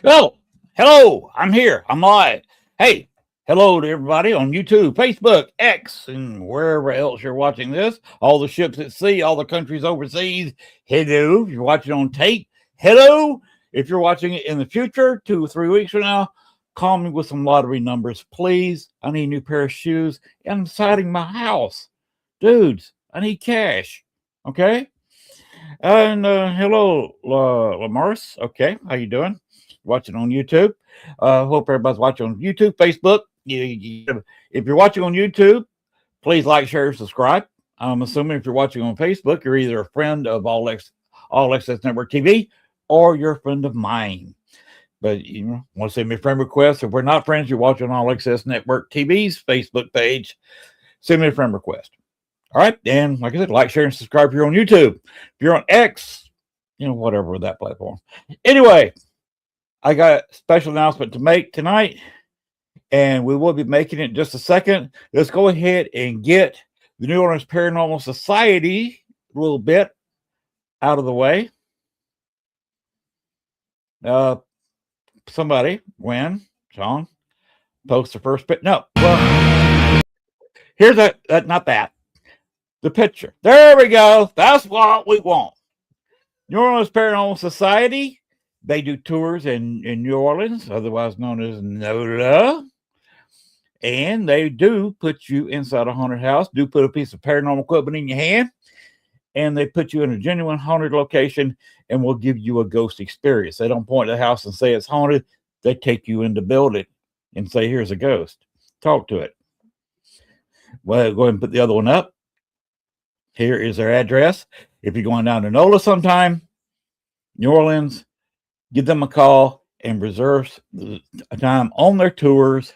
Oh, hello. I'm here. I'm live. Hey, hello to everybody on YouTube, Facebook, X, and wherever else you're watching this. All the ships at sea, all the countries overseas. Hello. If you're watching on tape, hello. If you're watching it in the future, 2 or 3 weeks from now, call me with some lottery numbers, please. I need a new pair of shoes, and I'm siding my house. Dudes, I need cash. Okay? And hello, Lamaris. Okay, how you doing? Watching on YouTube. Hope everybody's watching on YouTube, Facebook. If you're watching on YouTube, please like, share, subscribe. I'm assuming if you're watching on Facebook, you're either a friend of All Access Network TV or you're a friend of mine. But want to send me a friend request. If we're not friends, you're watching All Access Network TV's Facebook page, send me a friend request. All right. And like I said, like, share, and subscribe if you're on YouTube. If you're on X, whatever that platform. Anyway, I got a special announcement to make tonight, and we will be making it in just a second. Let's go ahead and get the New Orleans Paranormal Society a little bit out of the way. Somebody, Gwen, Sean, post the first bit. No, well, here's not that. The picture. There we go. That's what we want. New Orleans Paranormal Society. They do tours in New Orleans, otherwise known as NOLA. And they do put you inside a haunted house, do put a piece of paranormal equipment in your hand, and they put you in a genuine haunted location and will give you a ghost experience. They don't point to the house and say it's haunted. They take you in to build it and say, here's a ghost. Talk to it. Well, go ahead and put the other one up. Here is their address. If you're going down to NOLA sometime, New Orleans, give them a call and reserve a time on their tours,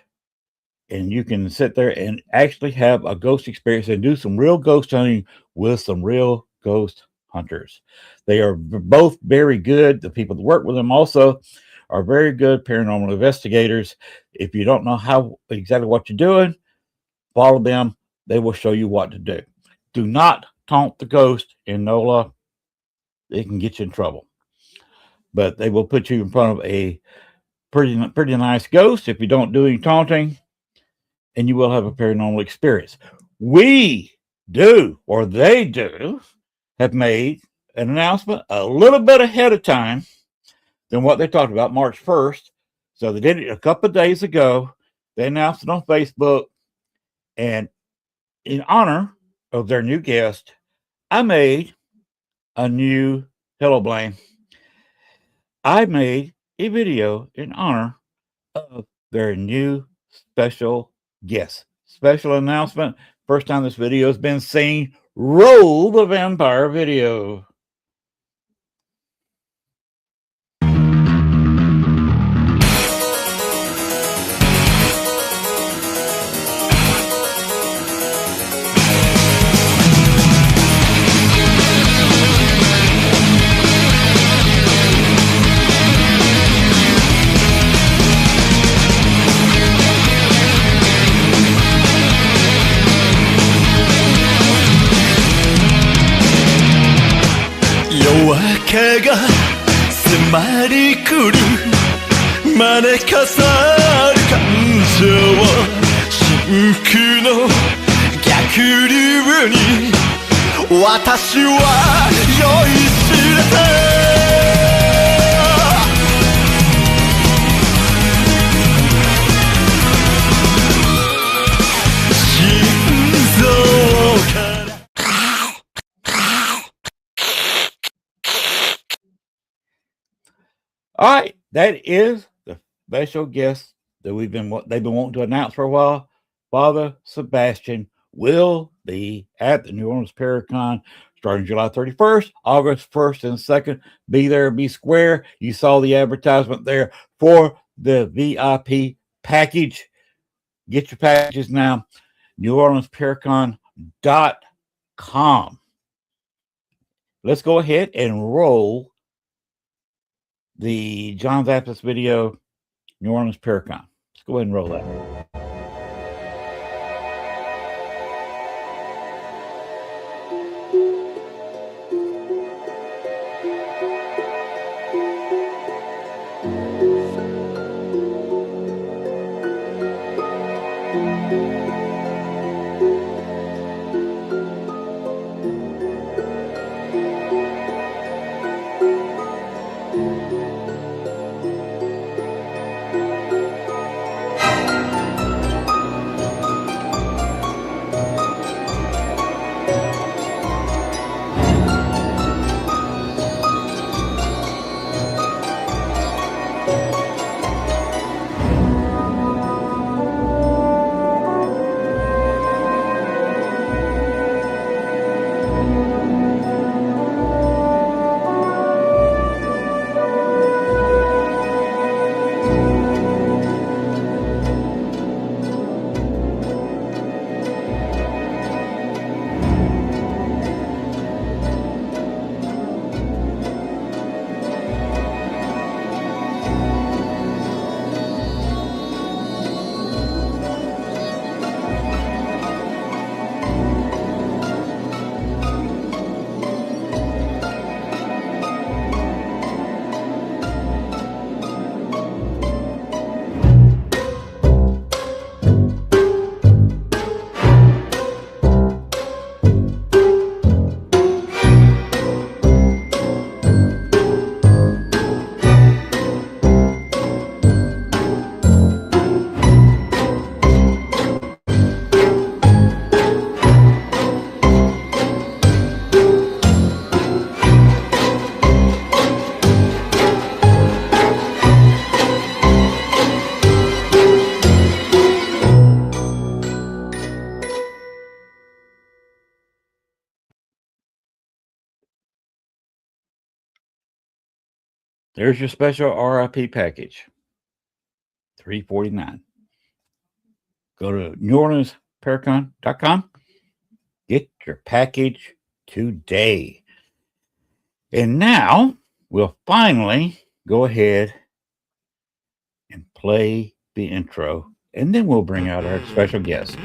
and you can sit there and actually have a ghost experience and do some real ghost hunting with some real ghost hunters. They are both very good. The people that work with them also are very good paranormal investigators. If you don't know exactly what you're doing, follow them. They will show you what to do. Do not taunt the ghost in NOLA. They can get you in trouble. But they will put you in front of a pretty nice ghost if you don't do any taunting, and you will have a paranormal experience. We do, or they do, have made an announcement a little bit ahead of time than what they talked about, March 1st. So they did it a couple of days ago. They announced it on Facebook, and in honor of their new guest, I made a new Hello Blaine. I made a video in honor of their new special guest. Special announcement. First time this video has been seen. Roll the vampire video.夜明けが迫り来る招かさる感情を真空の逆流に私は酔いしれた心臓から All right, that is the special guest that they've been wanting to announce for a while. Father Sebastian will be at the New Orleans Paracon starting July 31st, August 1st and 2nd. Be there, be square. You saw the advertisement there for the VIP package. Get your packages now. NewOrleansParacon.com. Let's go ahead and roll the John Zappas video, New Orleans Paracon. Let's go ahead and roll that. There's your special RIP package, $349. Go to NewOrleansParacon.com. Get your package today. And now we'll finally go ahead and play the intro, and then we'll bring out our special guest.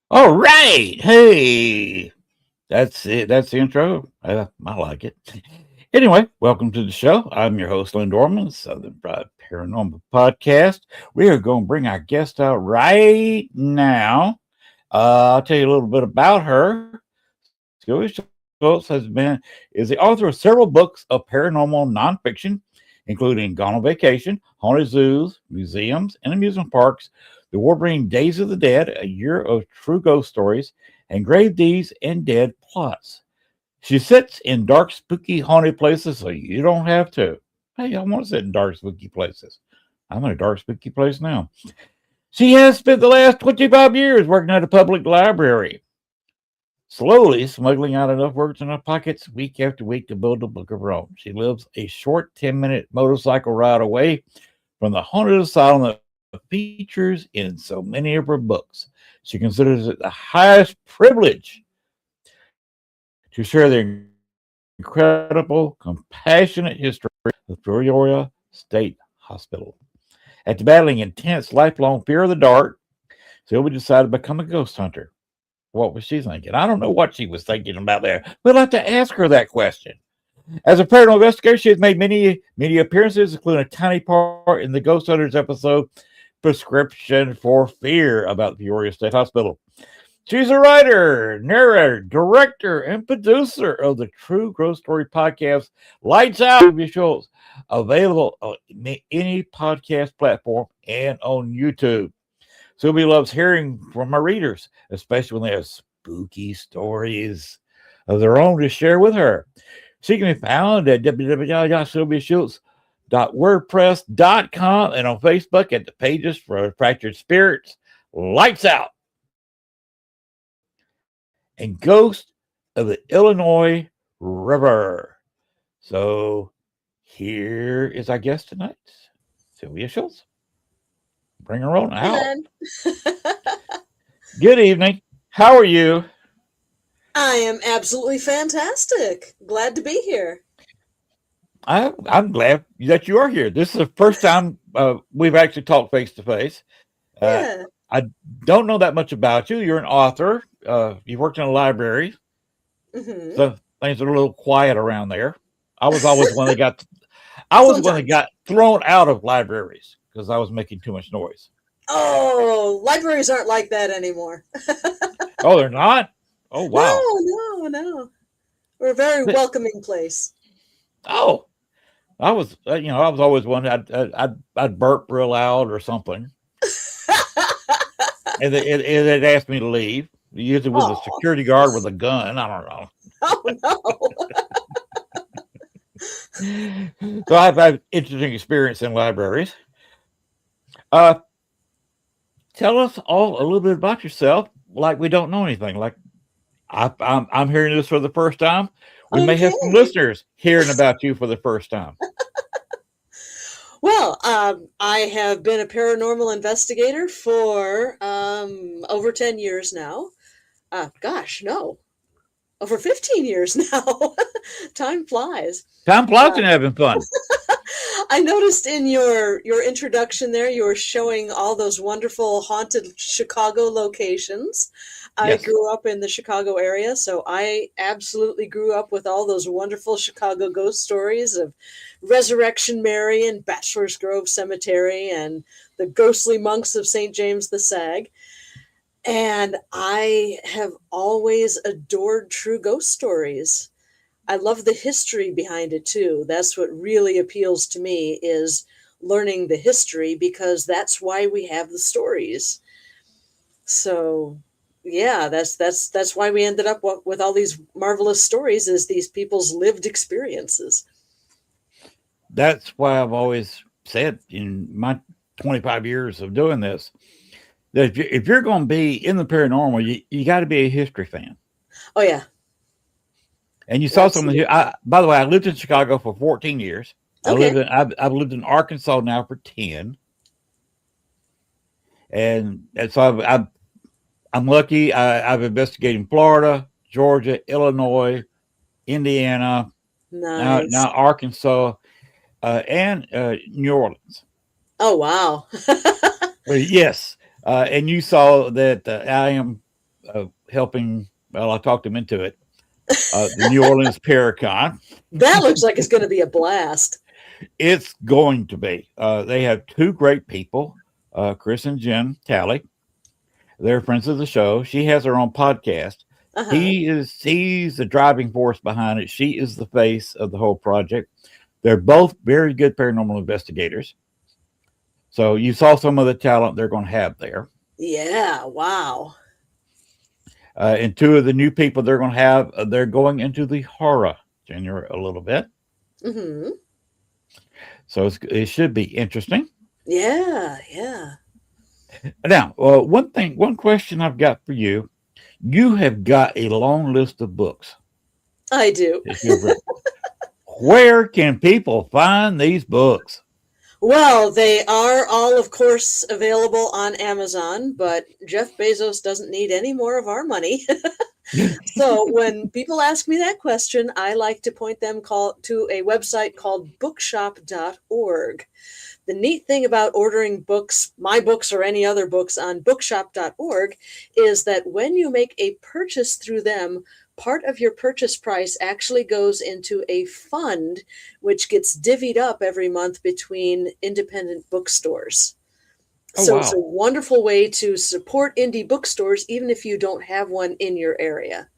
All right. Hey, that's it. That's the intro. I like it. Anyway, welcome to the show. I'm your host, Lynn Dorman, Southern Pride Paranormal Podcast. We are going to bring our guest out right now. I'll tell you a little bit about her. Sylvia Shults is the author of several books of paranormal nonfiction, including Gone on Vacation, Haunted Zoos, Museums, and Amusement Parks, The War-Bringing Days of the Dead, A Year of True Ghost Stories, and Grave Deeds and Dead Plots. She sits in dark, spooky, haunted places so you don't have to. Hey, I want to sit in dark, spooky places. I'm in a dark, spooky place now. She has spent the last 25 years working at a public library, slowly smuggling out enough words in her pockets week after week to build a book of her own. She lives a short 10-minute motorcycle ride away from the haunted asylum that features in so many of her books. She considers it the highest privilege to share the incredible, compassionate history of Peoria State Hospital. After battling intense, lifelong fear of the dark, Sylvia decided to become a ghost hunter. What was she thinking? I don't know what she was thinking about there. We'll have to ask her that question. As a paranormal investigator, she has made many appearances, including a tiny part in the Ghost Hunters episode, Prescription for Fear, about the Peoria State Hospital. She's a writer, narrator, director, and producer of the True Ghost Story podcast, Lights Out, Sylvia Shults, available on any podcast platform and on YouTube. Sylvia loves hearing from her readers, especially when they have spooky stories of their own to share with her. She can be found at www.sylviashults.wordpress.com and on Facebook at the pages for Fractured Spirits, Lights Out, and Ghost of the Illinois River. So here is our guest tonight, Sylvia Shults. Bring her on out. Good evening. How are you? I am absolutely fantastic. Glad to be here. I'm glad that you are here. This is the first time we've actually talked face to face. I don't know that much about you. You're an author. You worked in a library. Mm-hmm. So things are a little quiet around there. I was always one that got thrown out of libraries because I was making too much noise. Oh, libraries aren't like that anymore. Oh, they're not? Oh, wow. No. We're a very welcoming place. Oh, I was always one I'd burp real loud or something. and it asked me to leave. Usually with a Oh, security guard with a gun. I don't know. oh So I've had interesting experience in libraries. Uh, Tell us all a little bit about yourself, like we don't know anything. Like I'm hearing this for the first time. We no. may have some Okay. listeners hearing about you for the first time. Well, I have been a paranormal investigator for over 10 years now. Gosh, no, over 15 years now. Time flies. Time flies Uh, and having fun. I noticed in your introduction there, you were showing all those wonderful haunted Chicago locations. I Yes. grew up in the Chicago area, so I absolutely grew up with all those wonderful Chicago ghost stories of Resurrection Mary and Bachelor's Grove Cemetery and the ghostly monks of St. James the Sag. And I have always adored true ghost stories. I love the history behind it too. That's what really appeals to me is learning the history because that's why we have the stories. So, yeah, that's why we ended up with all these marvelous stories is these people's lived experiences. That's why I've always said in my 25 years of doing this that if you're going to be in the paranormal, you got to be a history fan. Oh yeah, And you saw some of absolutely. the. By the way, I lived in Chicago for 14 years. Okay. I've lived in Arkansas now for 10, and so I'm lucky. I've investigated in Florida, Georgia, Illinois, Indiana, now Nice. Arkansas, and New Orleans. Oh wow. Yes, and you saw that I am helping. Well, I talked him into it. The New Orleans Paracon. That looks like it's going to be a blast. It's going to be. They have two great people, Chris and Jen Talley. They're friends of the show. She has her own podcast. Uh-huh. He's the driving force behind it. She is the face of the whole project. They're both very good paranormal investigators. So you saw some of the talent they're going to have there. Yeah, wow. And two of the new people they're going to have, they're going into the horror genre a little bit. Mhm. So it should be interesting. Yeah, yeah. Now, one question I've got for you. You have got a long list of books I do. that you've written. Where can people find these books? Well, they are all, of course, available on Amazon, but Jeff Bezos doesn't need any more of our money. So when people ask me that question, I like to point them to a website called bookshop.org. The neat thing about ordering books, my books or any other books on bookshop.org, is that when you make a purchase through them, part of your purchase price actually goes into a fund which gets divvied up every month between independent bookstores. Oh, So it's a wow. wonderful way to support indie bookstores even if you don't have one in your area.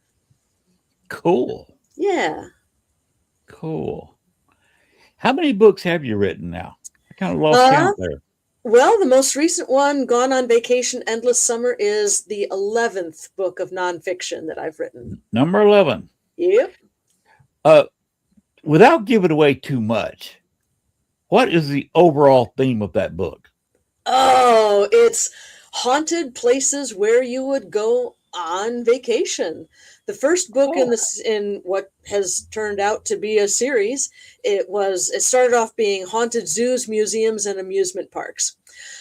Cool. Yeah. Cool. How many books have you written now? I kind of lost Uh, count there. well, the most recent one, Gone on Vacation, Endless Summer, is the 11th book of nonfiction that I've written. Number 11. Yep. Uh, Without giving away too much, what is the overall theme of that book? Oh, it's haunted places where you would go on vacation. The first book Oh, in what has turned out to be a series, it started off being haunted zoos, museums, and amusement parks.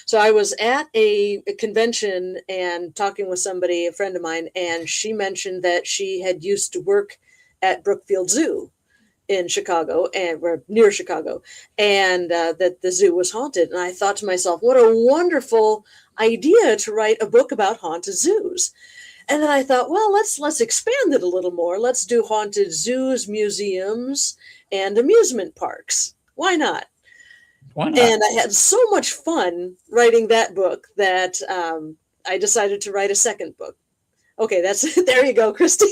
So I was at a convention and talking with somebody, a friend of mine, and she mentioned that she had used to work at Brookfield Zoo in Chicago and we're near Chicago, and that the zoo was haunted. And I thought to myself, what a wonderful idea to write a book about haunted zoos. And then I thought, well, let's expand it a little more. Let's do haunted zoos, museums, and amusement parks. Why not? why not? And I had so much fun writing that book that I decided to write a second book. Okay, that's there you go, Christy.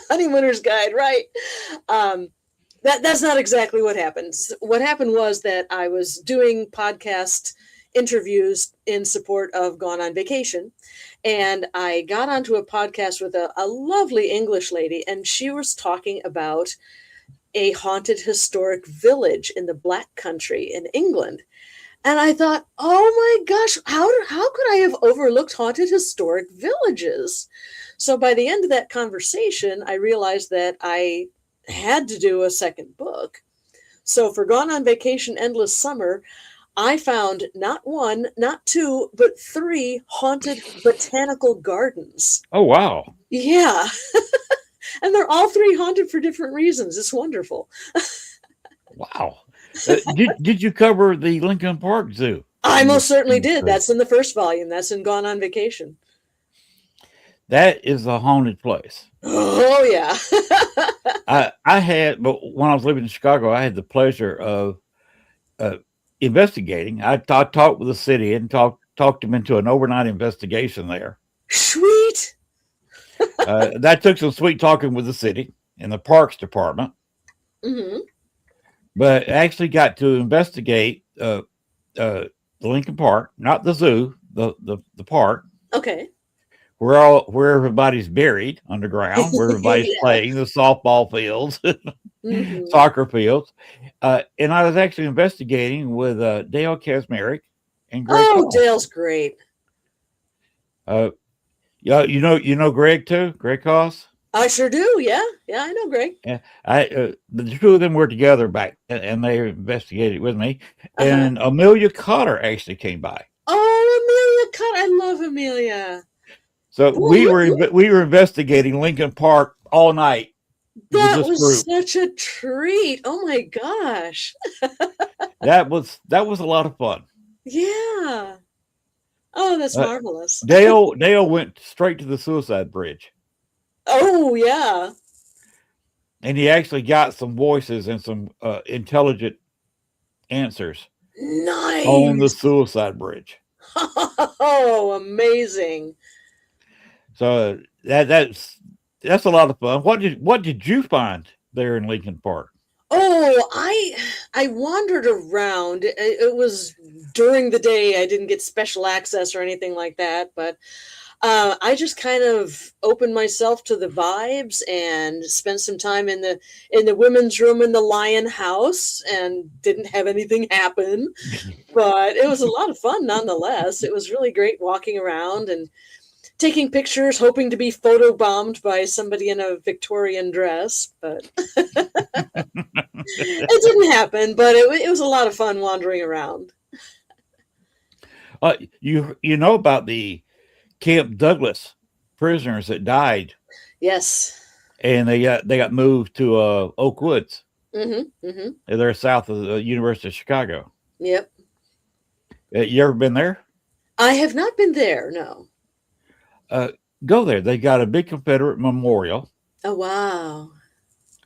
Honeymooner's Guide, right? Um, that's not exactly what happened. What happened was that I was doing podcast interviews in support of Gone on Vacation. And I got onto a podcast with a lovely English lady, and she was talking about a haunted historic village in the Black Country in England. And I thought, oh my gosh, how could I have overlooked haunted historic villages? So by the end of that conversation, I realized that I had to do a second book. So for Gone on Vacation Endless Summer, I found not one, not two, but 3 haunted botanical gardens. Oh, wow. Yeah. And they're all 3 haunted for different reasons. It's wonderful. Wow. Did you cover the Lincoln Park Zoo? I most certainly did. That's in the first volume. That's in Gone on Vacation. That is a haunted place. Oh, yeah. I had, but when I was living in Chicago, I had the pleasure of investigating. I talked with the city and talked them into an overnight investigation there. Sweet. That took some sweet talking with the city and the parks department. Mm-hmm. But actually got to investigate the Lincoln Park, not the zoo, the park. Okay. Where everybody's buried underground, where everybody's playing, the softball fields, mm-hmm. soccer fields. And I was actually investigating with Dale Kasmerick and Greg. Oh, Koss. Dale's great. Yeah, you know Greg too, Greg Koss. I sure do. Yeah, I know Greg. Yeah, the 2 of them were together back, and they investigated with me. Uh-huh. And Amelia Cotter actually came by. Oh, Amelia Cotter! I love Amelia. So we were investigating Lincoln Park all night. That was such a treat! Oh my gosh, that was a lot of fun. Yeah. Oh, that's marvelous. Dale went straight to the suicide bridge. Oh yeah. And he actually got some voices and some intelligent answers. Nice. On the suicide bridge. Oh, amazing. So that's a lot of fun. What did you find there in Lincoln Park? Oh, I wandered around. It was during the day. I didn't get special access or anything like that, but I just kind of opened myself to the vibes and spent some time in the women's room in the Lion House, and didn't have anything happen, but it was a lot of fun nonetheless. It was really great walking around and taking pictures, hoping to be photobombed by somebody in a Victorian dress, but it didn't happen. But it was a lot of fun wandering around. You know about the Camp Douglas prisoners that died? Yes. And they got moved to Oak Woods. Mm-hmm. Mm-hmm. They're south of the University of Chicago. Yep. You ever been there? I have not been there, no. Go there. They got a big Confederate memorial. Oh, wow.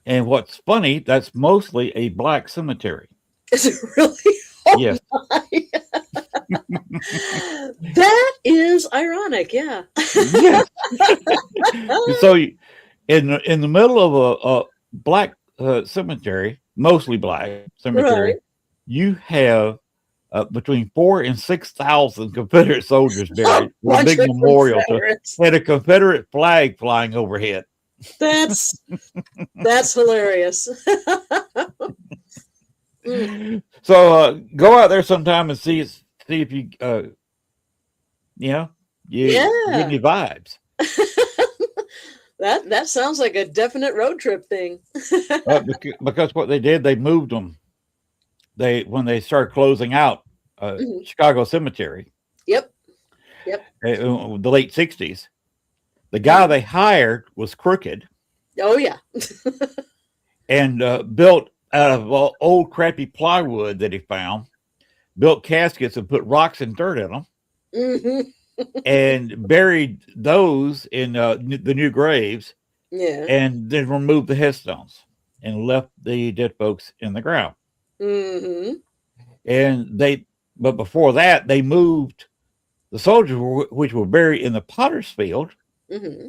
And what's funny, that's mostly a black cemetery. Is it really? Oh, yes. That is ironic, yeah. Yes. So in the middle of a black cemetery, mostly black cemetery, right. You have between 4,000 and 6,000 Confederate soldiers buried with a big memorial and a Confederate flag flying overhead. That's hilarious. So go out there sometime and see if you get any vibes. That sounds like a definite road trip thing. Because what they did, they moved them. When they started closing out Chicago Cemetery. Yep. The late 60s. The guy they hired was crooked. Oh yeah. And built out of old crappy plywood that he found, built caskets and put rocks and dirt in them, mm-hmm. and buried those in the new graves. Yeah. And then removed the headstones and left the dead folks in the ground. Mm-hmm. But before that, they moved the soldiers, which were buried in the potter's field. Mm-hmm.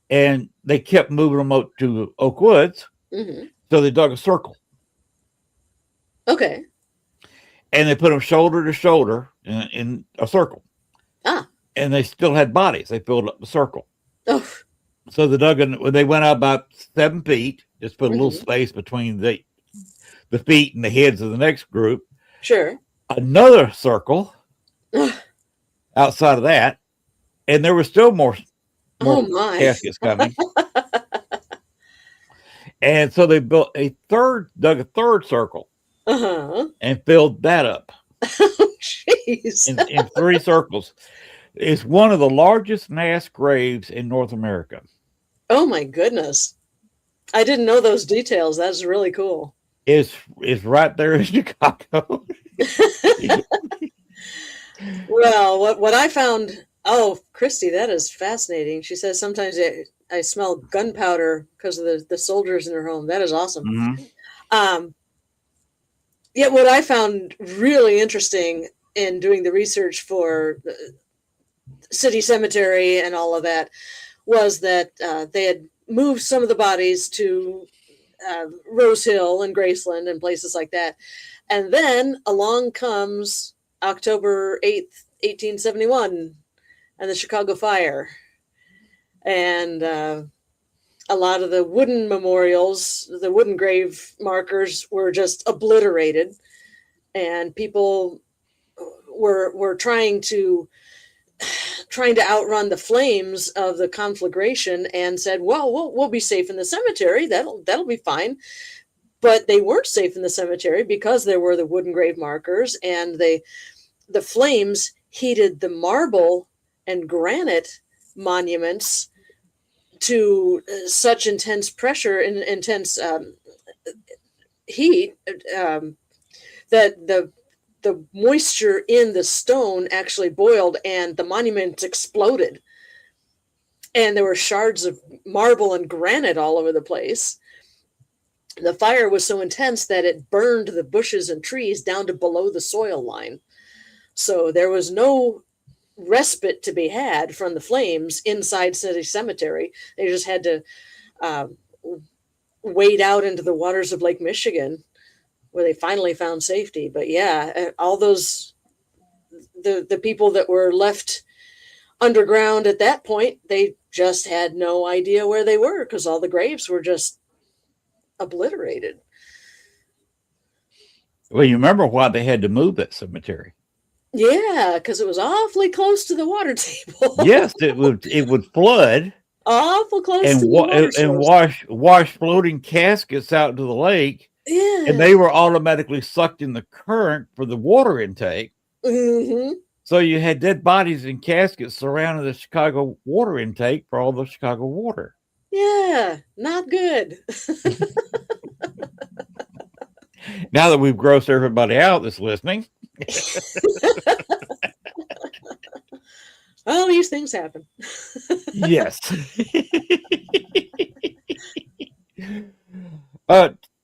And they kept moving them out to Oak Woods. Mm-hmm. So they dug a circle. Okay. and they put them shoulder to shoulder in a circle. Ah. And they still had bodies. They filled up the circle. Oh. So when they went out about 7 feet, just put a little Mhm. space between the feet and the heads of the next group. Sure. Another circle outside of that, and there were still more Oh my. caskets coming. And so they dug a third circle Uh-huh. and filled that up Jeez. in 3 circles. It's one of the largest mass graves in North America. Oh my goodness. I didn't know those details. That's really cool. It's right there in Chicago. Well, what I found, oh, Christy, that is fascinating. She says sometimes I smell gunpowder because of the soldiers in her home. That is awesome. Mm-hmm. Yet what I found really interesting in doing the research for the city cemetery and all of that was that they had moved some of the bodies to Rose Hill and Graceland and places like that. And then along comes October 8th, 1871, and the Chicago Fire. And a lot of the wooden memorials, the wooden grave markers were just obliterated. And people were trying to outrun the flames of the conflagration and said, well, we'll be safe in the cemetery. That'll be fine. But they weren't safe in the cemetery because there were the wooden grave markers, and the flames heated the marble and granite monuments to such intense pressure and intense heat that the moisture in the stone actually boiled and the monuments exploded. And there were shards of marble and granite all over the place. The fire was so intense that it burned the bushes and trees down to below the soil line. So there was no respite to be had from the flames inside City Cemetery. They just had to wade out into the waters of Lake Michigan, where they finally found safety. But yeah, all those, the people that were left underground at that point, they just had no idea where they were because all the graves were just obliterated. Well, you remember why they had to move that cemetery? Yeah, because it was awfully close to the water table. Yes, it would flood Awful close and to the water source. wash floating caskets out into the lake. Yeah. And they were automatically sucked in the current for the water intake. Mm-hmm. So you had dead bodies in caskets surrounding the Chicago water intake for all the Chicago water. Yeah, not good. Now that we've grossed everybody out that's listening. Well, these things happen. Yes.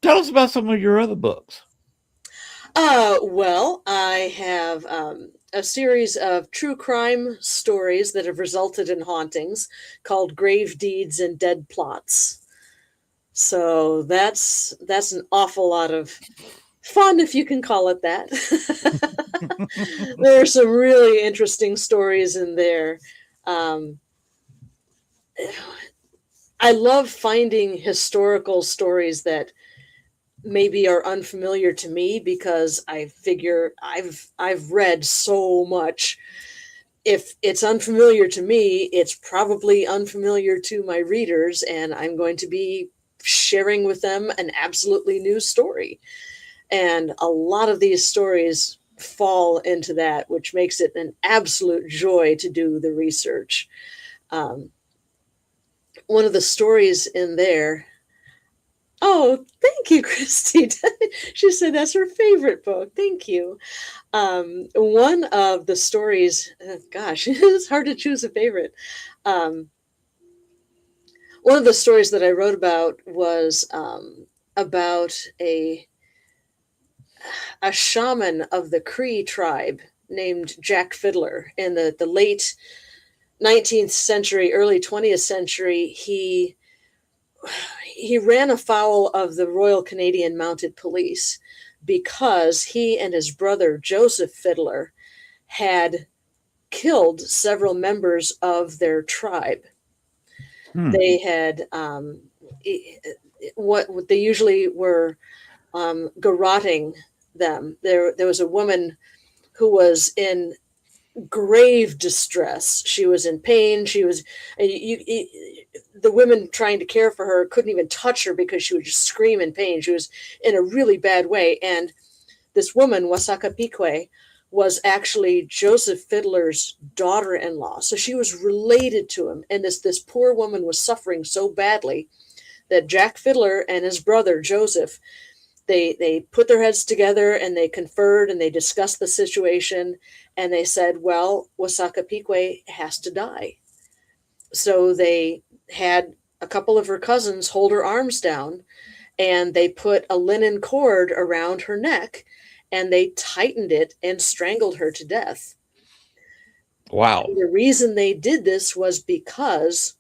Tell us about some of your other books. Well, I have a series of true crime stories that have resulted in hauntings called Grave Deeds and Dead Plots. So that's an awful lot of fun, if you can call it that. There are some really interesting stories in there. I love finding historical stories that maybe are unfamiliar to me because I figure I've read so much. If it's unfamiliar to me, it's probably unfamiliar to my readers, and I'm going to be sharing with them an absolutely new story. And a lot of these stories fall into that, which makes it an absolute joy to do the research. One of the stories in there, oh, thank you, Christy. She said that's her favorite book. Thank you. One of the stories, gosh, it's hard to choose a favorite. One of the stories that I wrote about was about a shaman of the Cree tribe named Jack Fiddler in the late 19th century, early 20th century. He ran afoul of the Royal Canadian Mounted Police because he and his brother Joseph Fiddler had killed several members of their tribe. They had what they usually were garroting them. There was a woman who was in grave distress. She was in pain. She was the women trying to care for her couldn't even touch her because she would just scream in pain. She was in a really bad way. And this woman, Wasaka Pique, was actually Joseph Fiddler's daughter-in-law. So she was related to him. And this poor woman was suffering so badly that Jack Fiddler and his brother Joseph, they put their heads together and they conferred and they discussed the situation, and they said, well, Wasaka Pique has to die. So they had a couple of her cousins hold her arms down, and they put a linen cord around her neck, and they tightened it and strangled her to death. Wow. And the reason they did this was because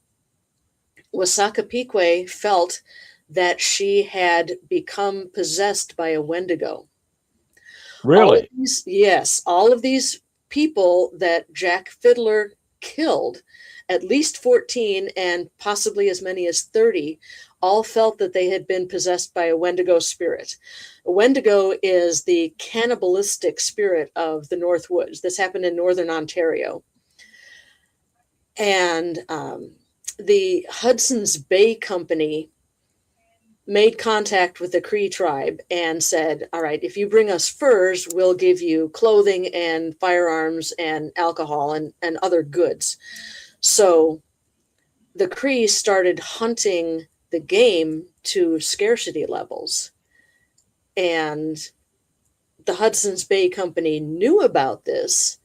Wasaka Pique felt that she had become possessed by a Wendigo. Really? Yes. All of these people that Jack Fiddler killed, at least 14 and possibly as many as 30, all felt that they had been possessed by a Wendigo spirit. A Wendigo is the cannibalistic spirit of the North Woods. This happened in northern Ontario. And the Hudson's Bay Company made contact with the Cree tribe and said, all right, if you bring us furs, we'll give you clothing and firearms and alcohol and other goods. So the Cree started hunting the game to scarcity levels. And the Hudson's Bay Company knew about this,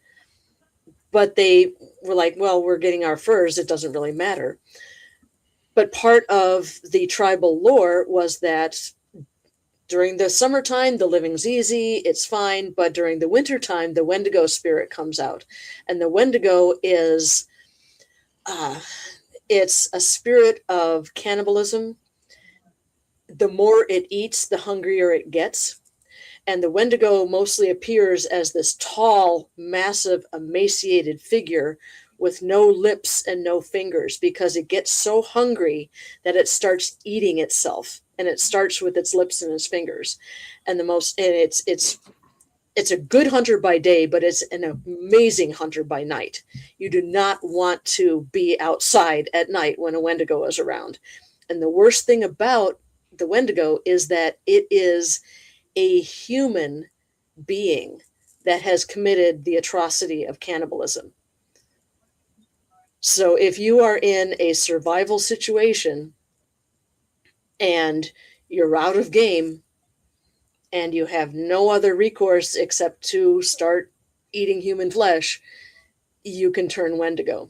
but they were like, well, we're getting our furs. It doesn't really matter. But part of the tribal lore was that during the summertime, the living's easy, it's fine. But during the wintertime, the Wendigo spirit comes out. And the Wendigo is, it's a spirit of cannibalism. The more it eats, the hungrier it gets. And the Wendigo mostly appears as this tall, massive, emaciated figure with no lips and no fingers, because it gets so hungry that it starts eating itself, and it starts with its lips and its fingers. And it's a good hunter by day, but it's an amazing hunter by night. You do not want to be outside at night when a Wendigo is around. And the worst thing about the Wendigo is that it is a human being that has committed the atrocity of cannibalism. So if you are in a survival situation and you're out of game and you have no other recourse except to start eating human flesh, you can turn Wendigo.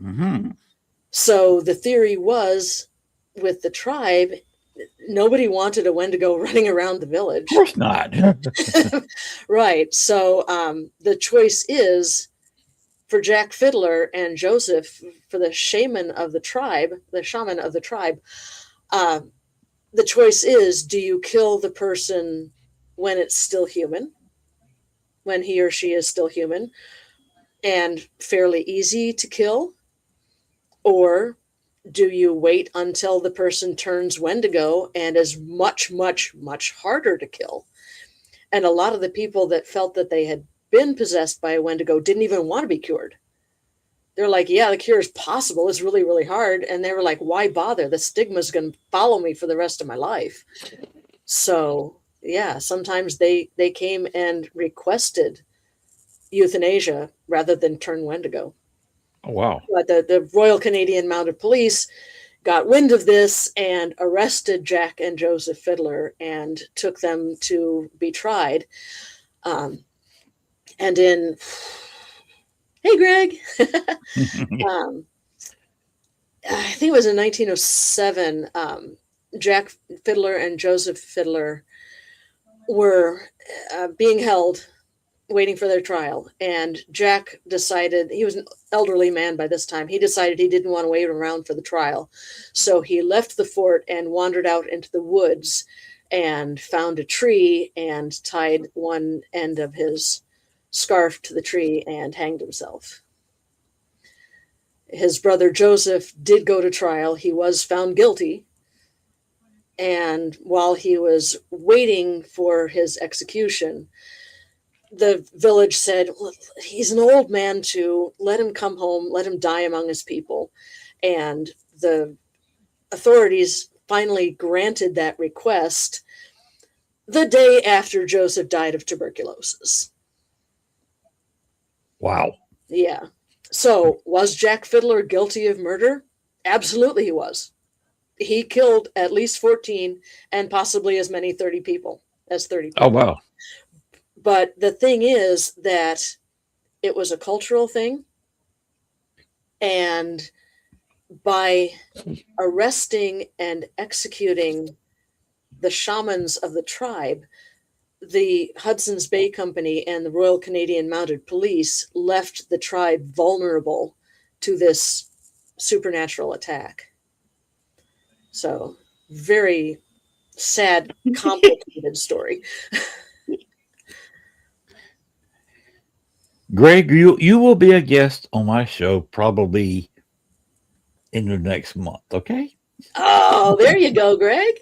Mm-hmm. So the theory was, with the tribe, nobody wanted a Wendigo running around the village. Of course not. Right. So the choice is, for Jack Fiddler and Joseph, for the shaman of the tribe, the choice is, do you kill the person when it's still human, when he or she is still human and fairly easy to kill? Or do you wait until the person turns Wendigo and is much, much, much harder to kill? And a lot of the people that felt that they had been possessed by a Wendigo didn't even want to be cured. They're like, yeah, the cure is possible. It's really, really hard. And they were like, why bother? The stigma is going to follow me for the rest of my life. So, yeah, sometimes they came and requested euthanasia rather than turn Wendigo. Oh, wow. But the Royal Canadian Mounted Police got wind of this and arrested Jack and Joseph Fiddler and took them to be tried. And in, hey, Greg, I think it was in 1907, Jack Fiddler and Joseph Fiddler were being held, waiting for their trial. And Jack decided, he was an elderly man by this time, he decided he didn't want to wait around for the trial. So he left the fort and wandered out into the woods and found a tree and tied one end of his scarf to the tree and hanged himself. His brother Joseph did go to trial. He was found guilty. And while he was waiting for his execution, the village said, well, he's an old man too. Let him come home. Let him die among his people. And the authorities finally granted that request the day after Joseph died of tuberculosis. Wow. Yeah. So was Jack Fiddler guilty of murder? Absolutely he was. He killed at least 14 and possibly as many 30 people. Oh, wow. But the thing is that it was a cultural thing. And by arresting and executing the shamans of the tribe, the Hudson's Bay Company and the Royal Canadian Mounted Police left the tribe vulnerable to this supernatural attack. So, very sad, complicated story. Greg, you will be a guest on my show probably in the next month, okay? Oh, there you go, Greg.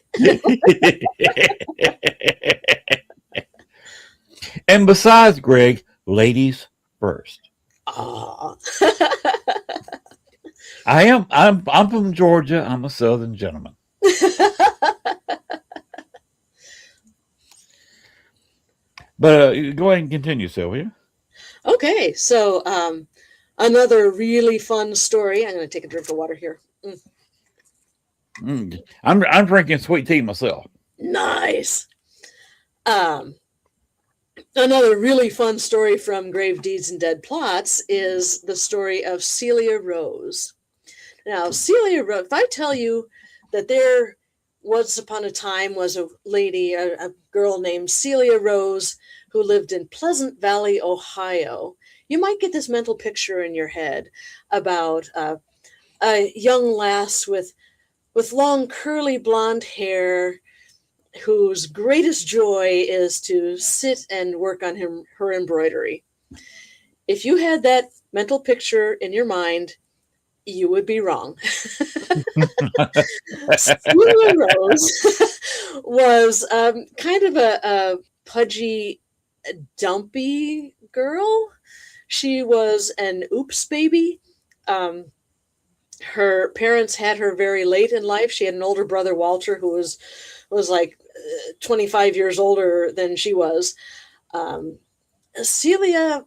And besides, Greg, ladies first. Oh. I'm from Georgia. I'm a Southern gentleman. But go ahead and continue, Sylvia. Okay, so another really fun story. I'm going to take a drink of water here. I'm drinking sweet tea myself. Nice. Another really fun story from Grave Deeds and Dead Plots is the story of Celia Rose. Now, Celia Rose, if I tell you that there once upon a time was a lady, a girl named Celia Rose who lived in Pleasant Valley, Ohio, you might get this mental picture in your head about a young lass with long curly blonde hair whose greatest joy is to sit and work on her embroidery. If you had that mental picture in your mind, you would be wrong. Celia Rose was kind of a pudgy, dumpy girl. She was an oops baby. Her parents had her very late in life. She had an older brother, Walter, who was like 25 years older than she was. Celia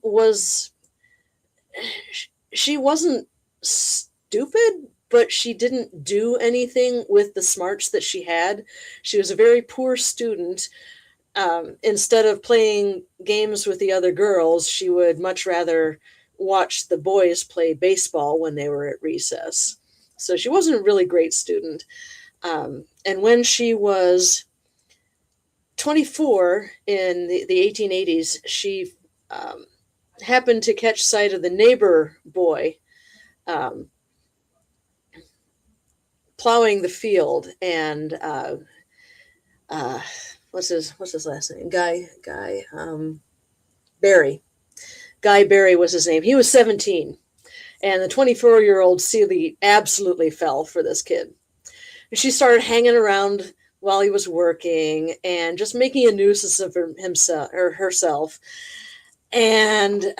she wasn't stupid, but she didn't do anything with the smarts that she had. She was a very poor student. Instead of playing games with the other girls, she would much rather watch the boys play baseball when they were at recess. So she wasn't a really great student. And when she was 24 in the 1880s, she happened to catch sight of the neighbor boy plowing the field, and what's his last name? Barry. Guy Barry was his name. He was 17, and the 24-year-old Celia absolutely fell for this kid. She started hanging around while he was working and just making a nuisance of himself or herself. And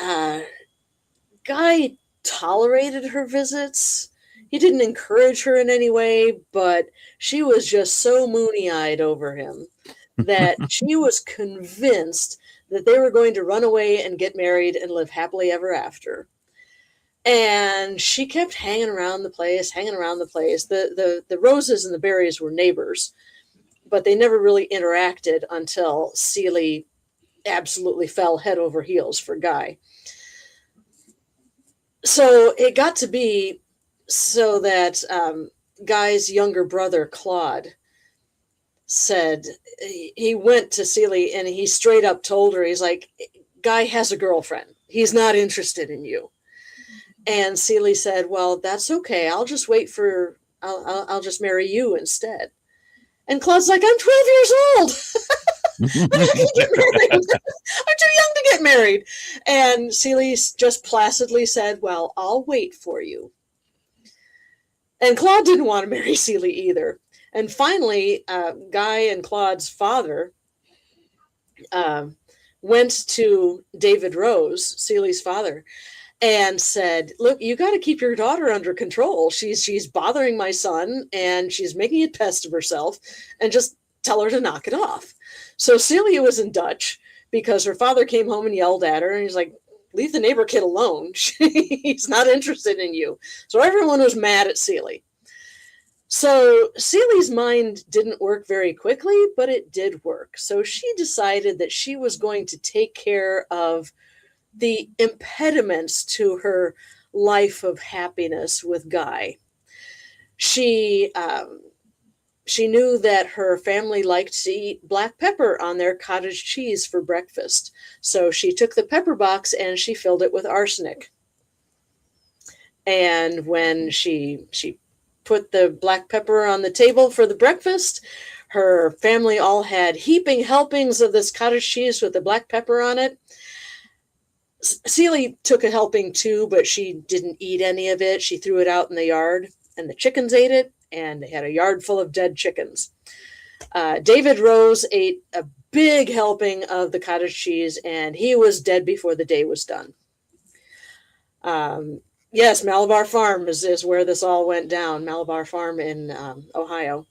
Guy tolerated her visits. He didn't encourage her in any way, but she was just so moony-eyed over him that she was convinced that they were going to run away and get married and live happily ever after. And she kept hanging around the place. The Roses and the Berries were neighbors, but they never really interacted until Celia absolutely fell head over heels for Guy. So it got to be so that Guy's younger brother, Claude, said, he went to Celia and he straight up told her, he's like, Guy has a girlfriend. He's not interested in you. And Celia said, well, that's okay. I'll just wait I'll just marry you instead. And Claude's like, I'm 12 years old. I'm not going to get married. I'm too young to get married. And Celie just placidly said, well, I'll wait for you. And Claude didn't want to marry Celie either. And finally, Guy and Claude's father went to David Rose, Celie's father, and said, look, you got to keep your daughter under control. She's bothering my son, and she's making a pest of herself, and just tell her to knock it off. So Celia was in Dutch because her father came home and yelled at her, and he's like, leave the neighbor kid alone. He's not interested in you. So everyone was mad at Celie. So Celie's mind didn't work very quickly, but it did work. So she decided that she was going to take care of the impediments to her life of happiness with Guy. She knew that her family liked to eat black pepper on their cottage cheese for breakfast. So she took the pepper box and she filled it with arsenic. And when she put the black pepper on the table for the breakfast, her family all had heaping helpings of this cottage cheese with the black pepper on it. Celie took a helping too, but she didn't eat any of it. She threw it out in the yard, and the chickens ate it, and they had a yard full of dead chickens. David Rose ate a big helping of the cottage cheese, and he was dead before the day was done. Yes, Malabar Farm is where this all went down. Malabar Farm in Ohio.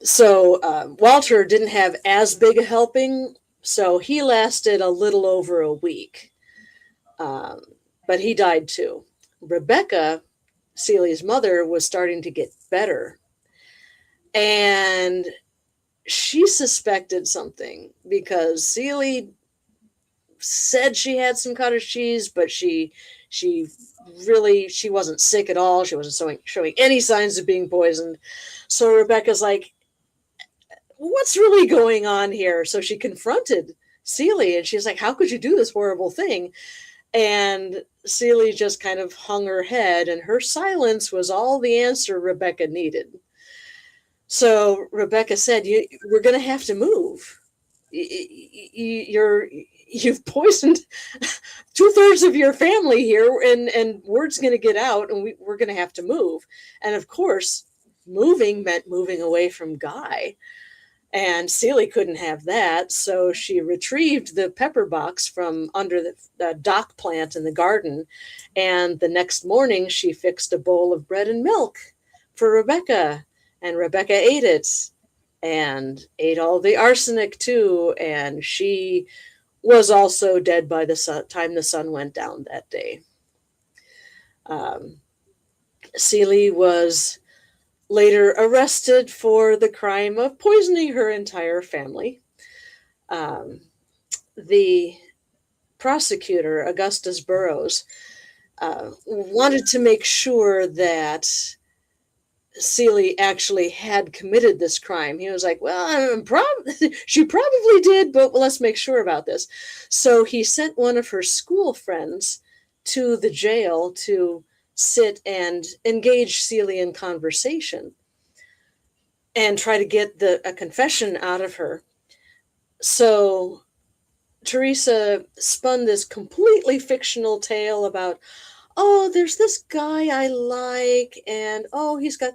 So Walter didn't have as big a helping, so he lasted a little over a week. But he died too. Rebecca, Celie's mother, was starting to get better. And she suspected something because Celie said she had some cottage cheese, but she wasn't sick at all. She wasn't showing any signs of being poisoned. So Rebecca's like, what's really going on here? So she confronted Celie, and she's like, how could you do this horrible thing? And Celie just kind of hung her head, and her silence was all the answer Rebecca needed. So Rebecca said, we're going to have to move. You've poisoned 2/3 of your family here, and word's going to get out, and we're going to have to move. And of course, moving meant moving away from Guy. And Celie couldn't have that, so she retrieved the pepper box from under the dock plant in the garden. And the next morning, she fixed a bowl of bread and milk for Rebecca. And Rebecca ate it and ate all the arsenic too. And she was also dead by the time the sun went down that day. Celie was later arrested for the crime of poisoning her entire family. The prosecutor, Augustus Burroughs, wanted to make sure that Celie actually had committed this crime. He was like, well, she probably did, but let's make sure about this. So he sent one of her school friends to the jail to sit and engage Celie in conversation and try to get a confession out of her. So Teresa spun this completely fictional tale about, oh, there's this guy I like, and oh, he's got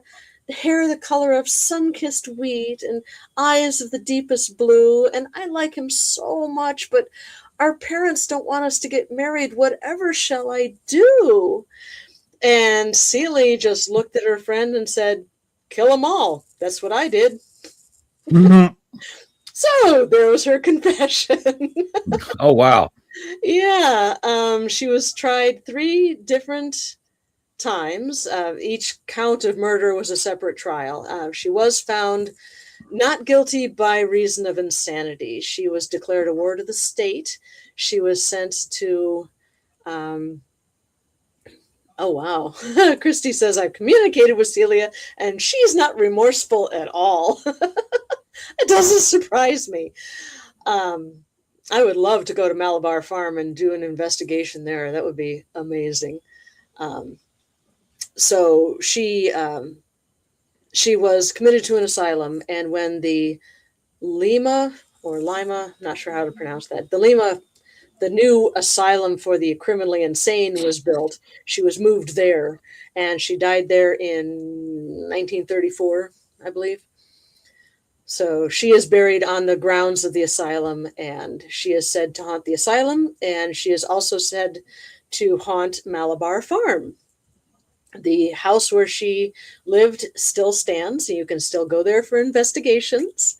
hair the color of sun-kissed wheat and eyes of the deepest blue, and I like him so much, but our parents don't want us to get married. Whatever shall I do? And Celie just looked at her friend and said, kill them all. That's what I did. Mm-hmm. So there was her confession. Oh, wow. Yeah. She was tried 3 different times. Each count of murder was a separate trial. She was found not guilty by reason of insanity. She was declared a ward of the state. She was sent to... Oh, wow. Christy says, I've communicated with Celia, and she's not remorseful at all. It doesn't surprise me. I would love to go to Malabar Farm and do an investigation there. That would be amazing. So she she was committed to an asylum, and when the Lima, not sure how to pronounce that, the new asylum for the criminally insane was built, she was moved there, and she died there in 1934, I believe. So she is buried on the grounds of the asylum, and she is said to haunt the asylum, and she is also said to haunt Malabar Farm. The house where she lived still stands. You can still go there for investigations.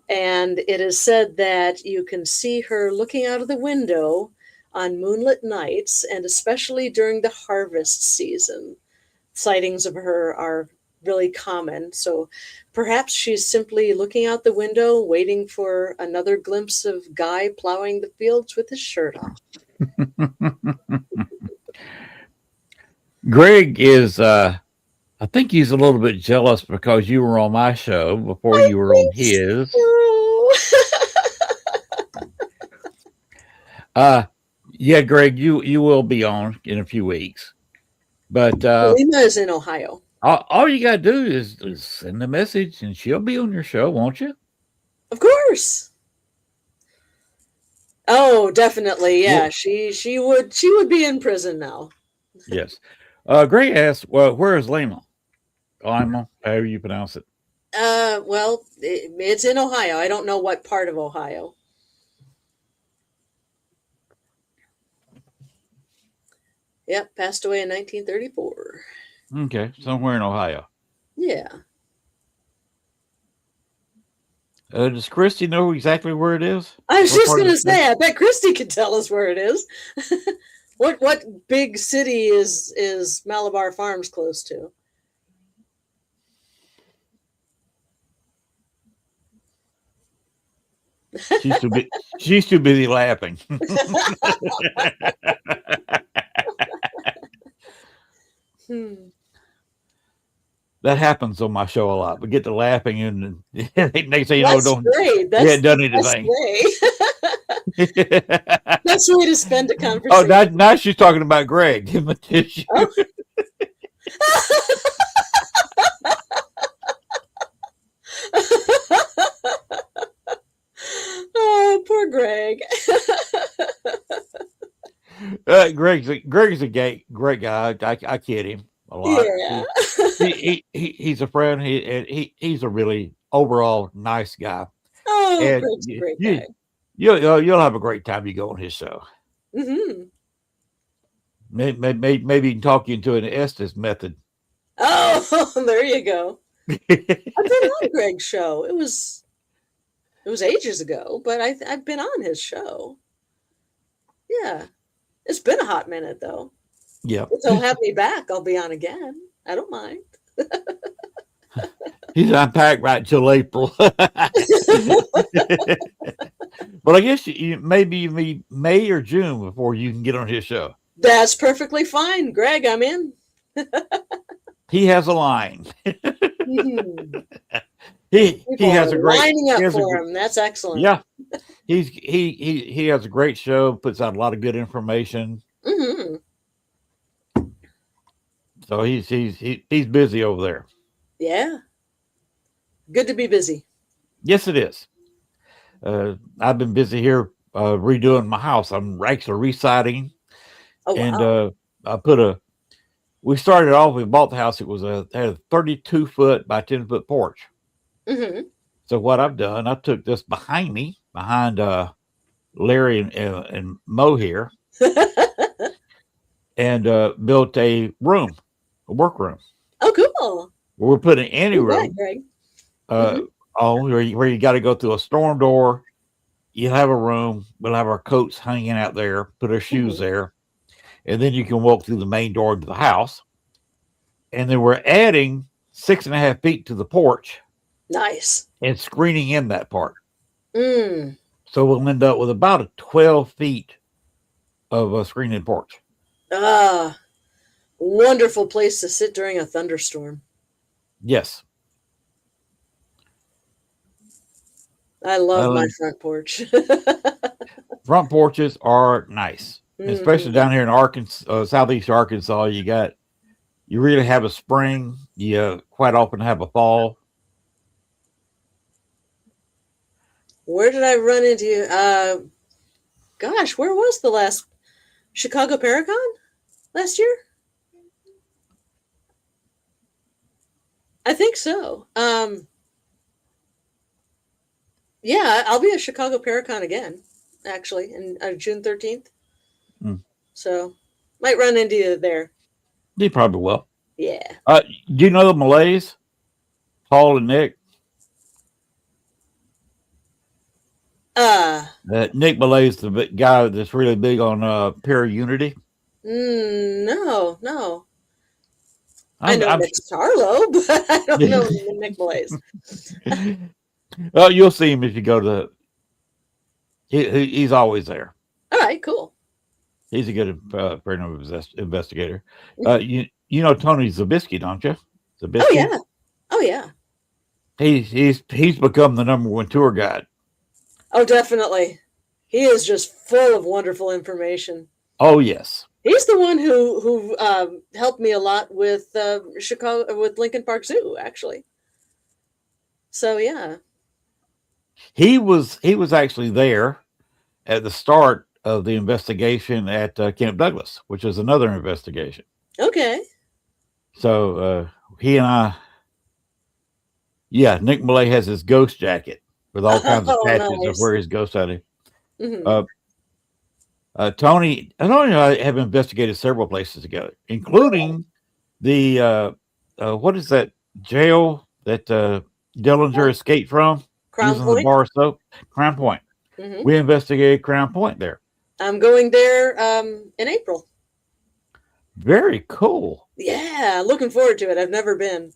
And it is said that you can see her looking out of the window on moonlit nights, and especially during the harvest season. Sightings of her are really common. So perhaps she's simply looking out the window, waiting for another glimpse of Guy plowing the fields with his shirt off. Greg is, I think he's a little bit jealous because you were on my show before you were on his. Yeah, Greg, you will be on in a few weeks. But Lima is in Ohio. All you got to do is send a message and she'll be on your show, won't you? Of course. Oh, definitely. Yeah, she would be in prison now. Yes. Greg asked, well, where is Lima? Lima, however you pronounce it. Well, it's in Ohio. I don't know what part of Ohio. Yep, passed away in 1934. Okay, somewhere in Ohio. Yeah. Does Christy know exactly where it is? I was just going to say, I bet Christy could tell us where it is. What big city is Malabar Farms close to? She's too busy laughing. That happens on my show a lot. We get to laughing and they say, don't. Great. That's, yeah, done anything. That's the way to spend a conversation. Oh, now she's talking about Greg. Give him a tissue. Oh, poor Greg. Greg's a great guy. I kid him a lot. Yeah. He's a friend. He's a really overall nice guy. Oh, Greg's a great guy. You'll have a great time. You go on his show. Mm-hmm. Maybe he can talk you into an Estes method. Oh, there you go. I've been on Greg's show. It was ages ago, but I've been on his show. Yeah. It's been a hot minute, though. Yeah. If he'll have me back, I'll be on again. I don't mind. He's unpacked right till April. But I guess maybe you meet May or June before you can get on his show. That's perfectly fine. Greg, I'm in. He has a line. He has a great lining up for him. That's excellent. Yeah. He has a great show, puts out a lot of good information. Mm-hmm. So he's busy over there. Yeah. Good to be busy. Yes, it is. I've been busy here redoing my house. I'm actually residing. Oh, and wow. We started off, we bought the house. It had a 32-foot by 10-foot porch. Mm-hmm. So what I've done, I took this behind Larry and Mo here, and built a workroom. Oh, cool. We're putting any room mm-hmm. on where you got to go through a storm door. You have a room. We'll have our coats hanging out there, put our shoes mm-hmm. there. And then you can walk through the main door to the house. And then we're adding 6.5 feet to the porch. Nice. And screening in that part. Mm. So we'll end up with about a 12 feet of a screened porch. Wonderful place to sit during a thunderstorm. Yes. I love my front porch. Front porches are nice. Mm-hmm. Especially down here in Arkansas, southeast Arkansas, you got You really have a spring. You quite often have a fall. Where did I run into? Gosh, where was the last Chicago Paracon last year? I think so. Yeah, I'll be at Chicago Paracon again, actually, in June 13th. Mm. So might run into you there. You probably will. Yeah. Do you know the Malays? Paul and Nick? Nick Malay's the guy that's really big on peer unity. No. I know Nick Sarlo, but I don't know Nick Malays. Well, you'll see him if you go to. He's always there. All right, cool. He's a good paranormal investigator. You know Tony Zabisky, don't you? Zabisky? Oh yeah. He's become the #1 tour guide. Oh, definitely. He is just full of wonderful information. Oh yes. He's the one who helped me a lot with Chicago, with Lincoln Park Zoo, actually. So yeah. He was actually there at the start of the investigation at Camp Douglas, which is another investigation. Okay. So he and I, Nick Malay has his ghost jacket with all kinds of patches of where his ghost hunting. Mm-hmm. Tony and I have investigated several places together, including the what is that jail that Dillinger escaped from using the bar soap? Crown Point. Mm-hmm. We investigated Crown Point there. I'm going there in April. Very cool. Yeah, looking forward to it. I've never been.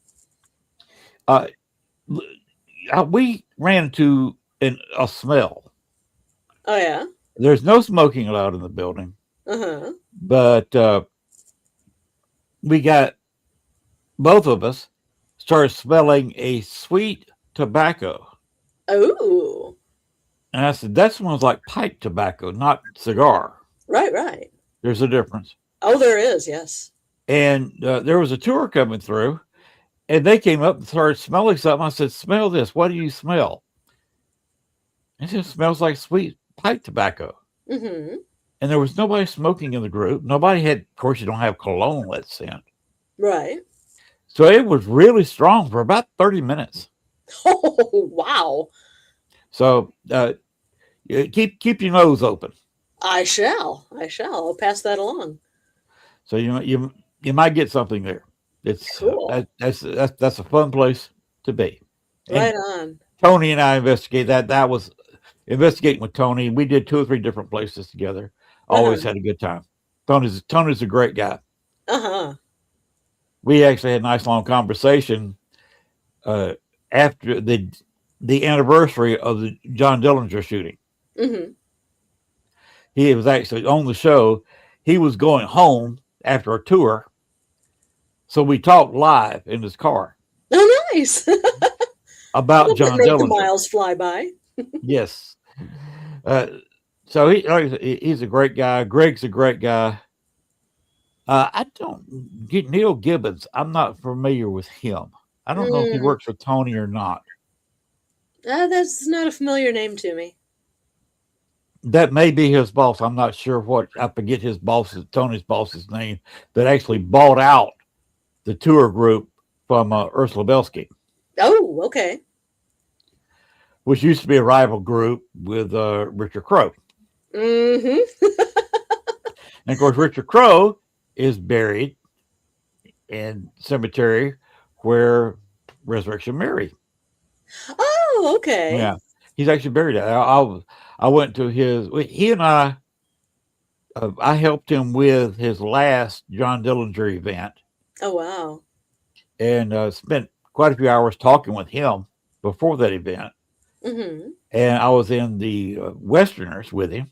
We ran into a smell. Oh yeah. There's no smoking allowed in the building. Uh-huh. But we got, both of us started smelling a sweet tobacco. Oh. And I said, that smells like pipe tobacco, not cigar. Right. There's a difference. Oh, there is, yes. And there was a tour coming through, and they came up and started smelling something. I said, smell this. What do you smell? It just smells like sweet pipe tobacco. Mm-hmm. And there was nobody smoking in the group. Nobody had, of course, you don't have cologne, let's scent. Right. So it was really strong for about 30 minutes. Oh, wow. So keep your nose open. I shall. I'll pass that along. So you might get something there. It's cool. That's a fun place to be. Right on. Tony and I investigated that. That was investigating with Tony. We did 2 or 3 different places together. Always had a good time. Tony's a great guy. Uh-huh. We actually had a nice long conversation after the anniversary of the John Dillinger shooting. Mm-hmm. He was actually on the show. He was going home after a tour. So we talked live in his car. Oh, nice. About John Dillinger. The miles fly by. Yes. So he's a great guy. Greg's a great guy. I don't get Neil Gibbons. I'm not familiar with him. I don't know if he works for Tony or not. That's not a familiar name to me. That may be his boss. I'm not sure what. I forget Tony's boss's name, that actually bought out the tour group from Ursula Belsky. Oh, okay. Which used to be a rival group with Richard Crowe. Mm-hmm. And of course, Richard Crowe is buried in cemetery where Resurrection Mary. Oh, okay. Yeah, he's actually buried. I went to he and I helped him with his last John Dillinger event. Oh, wow. And spent quite a few hours talking with him before that event. Mm-hmm. And I was in the Westerners with him,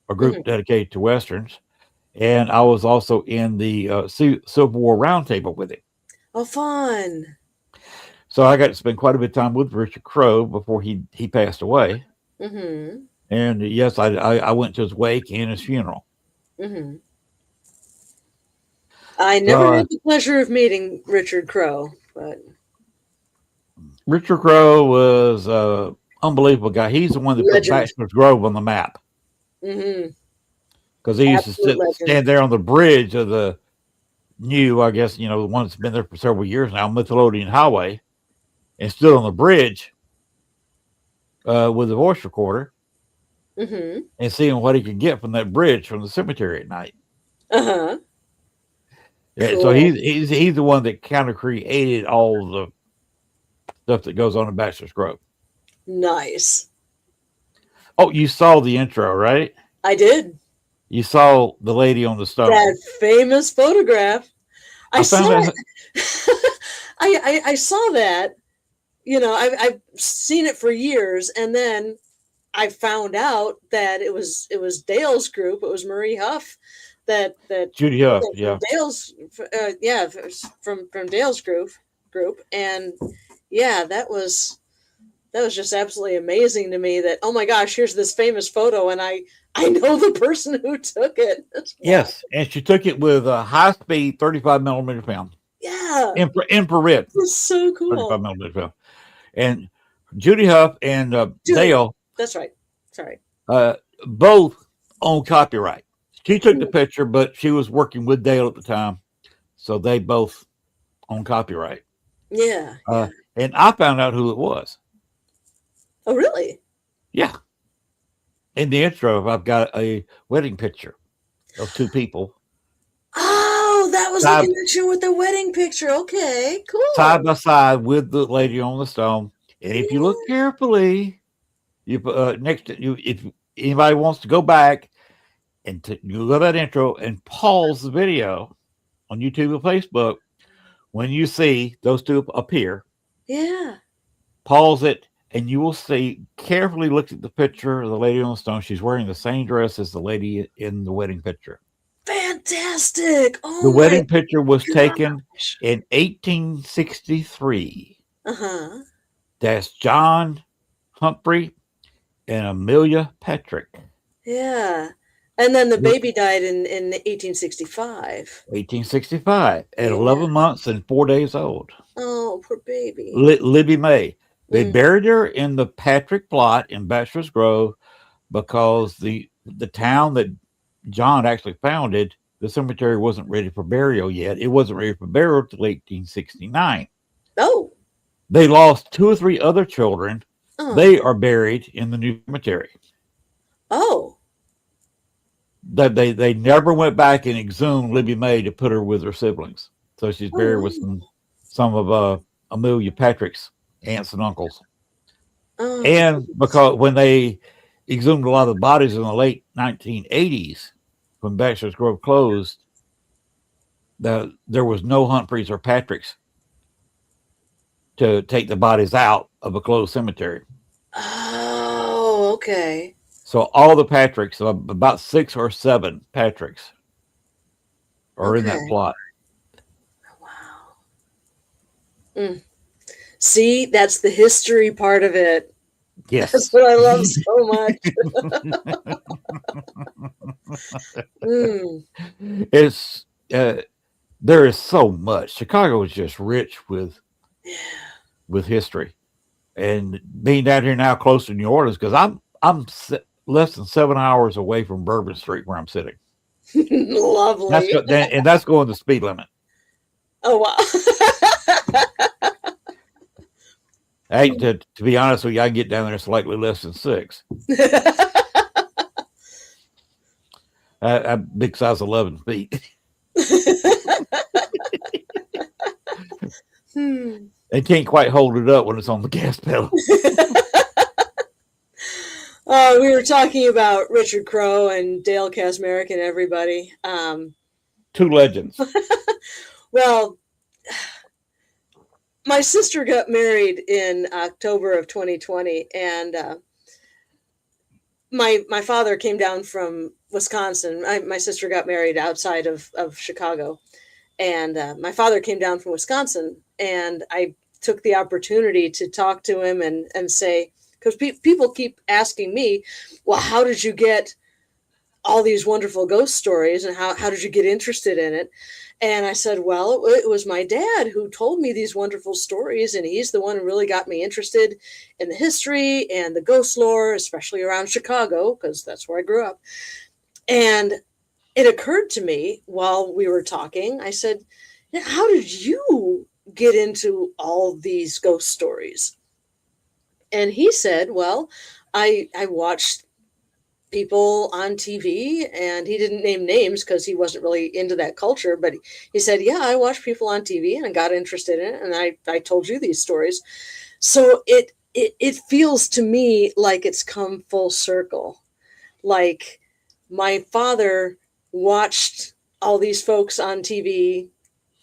a group dedicated to Westerns. And I was also in the Civil War Roundtable with him. Oh, fun. So I got to spend quite a bit of time with Richard Crowe before he passed away. Mm-hmm. And yes, I went to his wake and his funeral. Mm-hmm. I never had the pleasure of meeting Richard Crowe, but Richard Crowe was an unbelievable guy. He's the one that put legend. Bachelor's Grove on the map. Mm-hmm. Because he used Absolute to legend. stand there on the bridge of the new, I guess, the one that's been there for several years now, Midlothian Highway, and stood on the bridge with a voice recorder and seeing what he could get from that bridge from the cemetery at night. Uh-huh. Yeah, Cool. so he's the one that kind of created all the stuff that goes on in Bachelor's Grove. Nice. Oh, you saw the intro, right? I did. You saw the lady on the stone. That famous photograph. I saw that. I saw that. I've seen it for years, and then I found out that it was Dale's group. It was Marie Huff that Judy Huff, yeah. Dale's from Dale's group, and yeah, that was just absolutely amazing to me. That, oh my gosh, here's this famous photo, and I know the person who took it. Yes, and she took it with a high-speed 35mm film. Yeah, infrared. It's so cool. 35mm film. And Judy Huff and Dale. That's right. Sorry. Both own copyright. She took the picture, but she was working with Dale at the time, so they both own copyright. Yeah. And I found out who it was. Oh, really? Yeah. In the intro, I've got a wedding picture of two people. Oh, that was the connection with the wedding picture. Okay, cool. Side by side with the lady on the stone. And if you look carefully, you next to you, if anybody wants to go back and you go to that intro and pause the video on YouTube or Facebook, when you see those two appear, pause it, and you will see, carefully look at the picture of the lady on the stone. She's wearing the same dress as the lady in the wedding picture. Fantastic. Oh, the wedding picture was taken in 1863. That's John Humphrey and Amelia Patrick. Yeah. And then the baby died in 1865. 1865 at 11 months and 4 days old. Oh, poor baby. Libby May. They buried her in the Patrick plot in Bachelor's Grove because the town that John actually founded, the cemetery wasn't ready for burial yet. It wasn't ready for burial until 1869. Oh. They lost 2 or 3 other children. Oh. They are buried in the new cemetery. Oh. They never went back and exhumed Libby May to put her with her siblings. So she's buried with some of Amelia Patrick's aunts and uncles. Oh. And because when they exhumed a lot of the bodies in the late 1980s, when Bachelor's Grove closed, there was no Humphreys or Patricks to take the bodies out of a closed cemetery. Oh, okay. So all the Patricks, about 6 or 7 Patricks, are in that plot. Wow. See, that's the history part of it. Yes. That's what I love so much. It's there is so much. Chicago is just rich with history, and being down here now close to New Orleans, because I'm less than 7 hours away from Bourbon Street where I'm sitting. Lovely. That's going the speed limit. Oh wow. Hey, to be honest with you, I can get down there slightly less than 6. I'm big size 11 feet. They can't quite hold it up when it's on the gas pedal. We were talking about Richard Crowe and Dale Kaczmarek and everybody. 2 legends. Well, my sister got married in October of 2020, and my father came down from Wisconsin. My sister got married outside of Chicago, and my father came down from Wisconsin, and I took the opportunity to talk to him and say, because people keep asking me, well, how did you get all these wonderful ghost stories, and how did you get interested in it? And I said, well, it was my dad who told me these wonderful stories, and he's the one who really got me interested in the history and the ghost lore, especially around Chicago, because that's where I grew up. And it occurred to me while we were talking, I said, how did you get into all these ghost stories? And he said, well, I watched people on TV, and he didn't name names because he wasn't really into that culture, but he said, yeah, I watched people on TV and I got interested in it, and I told you these stories. So it feels to me like it's come full circle. Like my father watched all these folks on TV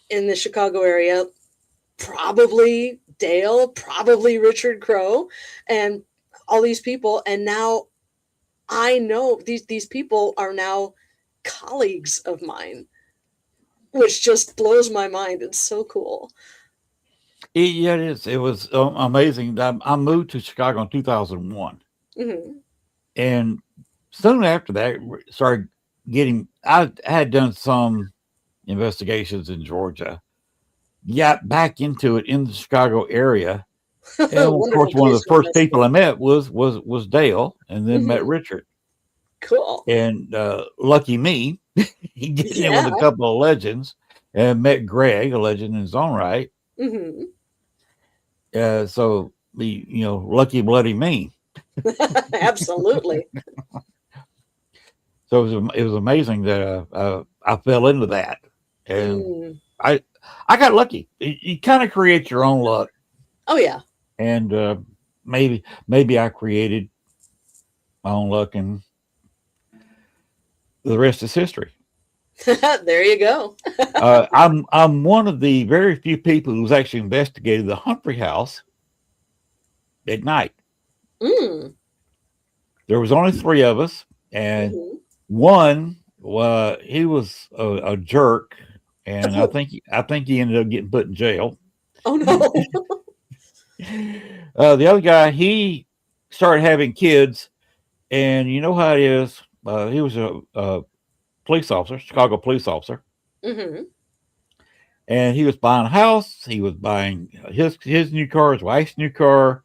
in the Chicago area, probably Dale, probably Richard Crowe, and all these people, and now I know these people are now colleagues of mine, which just blows my mind. It's so cool. Yeah, it is. It was amazing. I moved to Chicago in 2001. Mm-hmm. And soon after that, started getting, I had done some investigations in Georgia, got back into it in the Chicago area. And of course, one of the first people I met was Dale, and then met Richard. Cool. And lucky me, he get in with a couple of legends, and met Greg, a legend in his own right. Mm-hmm. So the lucky bloody me. Absolutely. So it was amazing that I fell into that, and I got lucky. You kind of create your own luck. Oh yeah. And maybe I created my own luck, and the rest is history. There you go. I'm one of the very few people who's actually investigated the Humphrey house at night. There was only 3 of us, and one, he was a jerk, and I think he ended up getting put in jail. Oh no. The other guy, he started having kids, and you know how it is. He was a police officer, Chicago police officer, and he was buying a house. He was buying his new car, his wife's new car,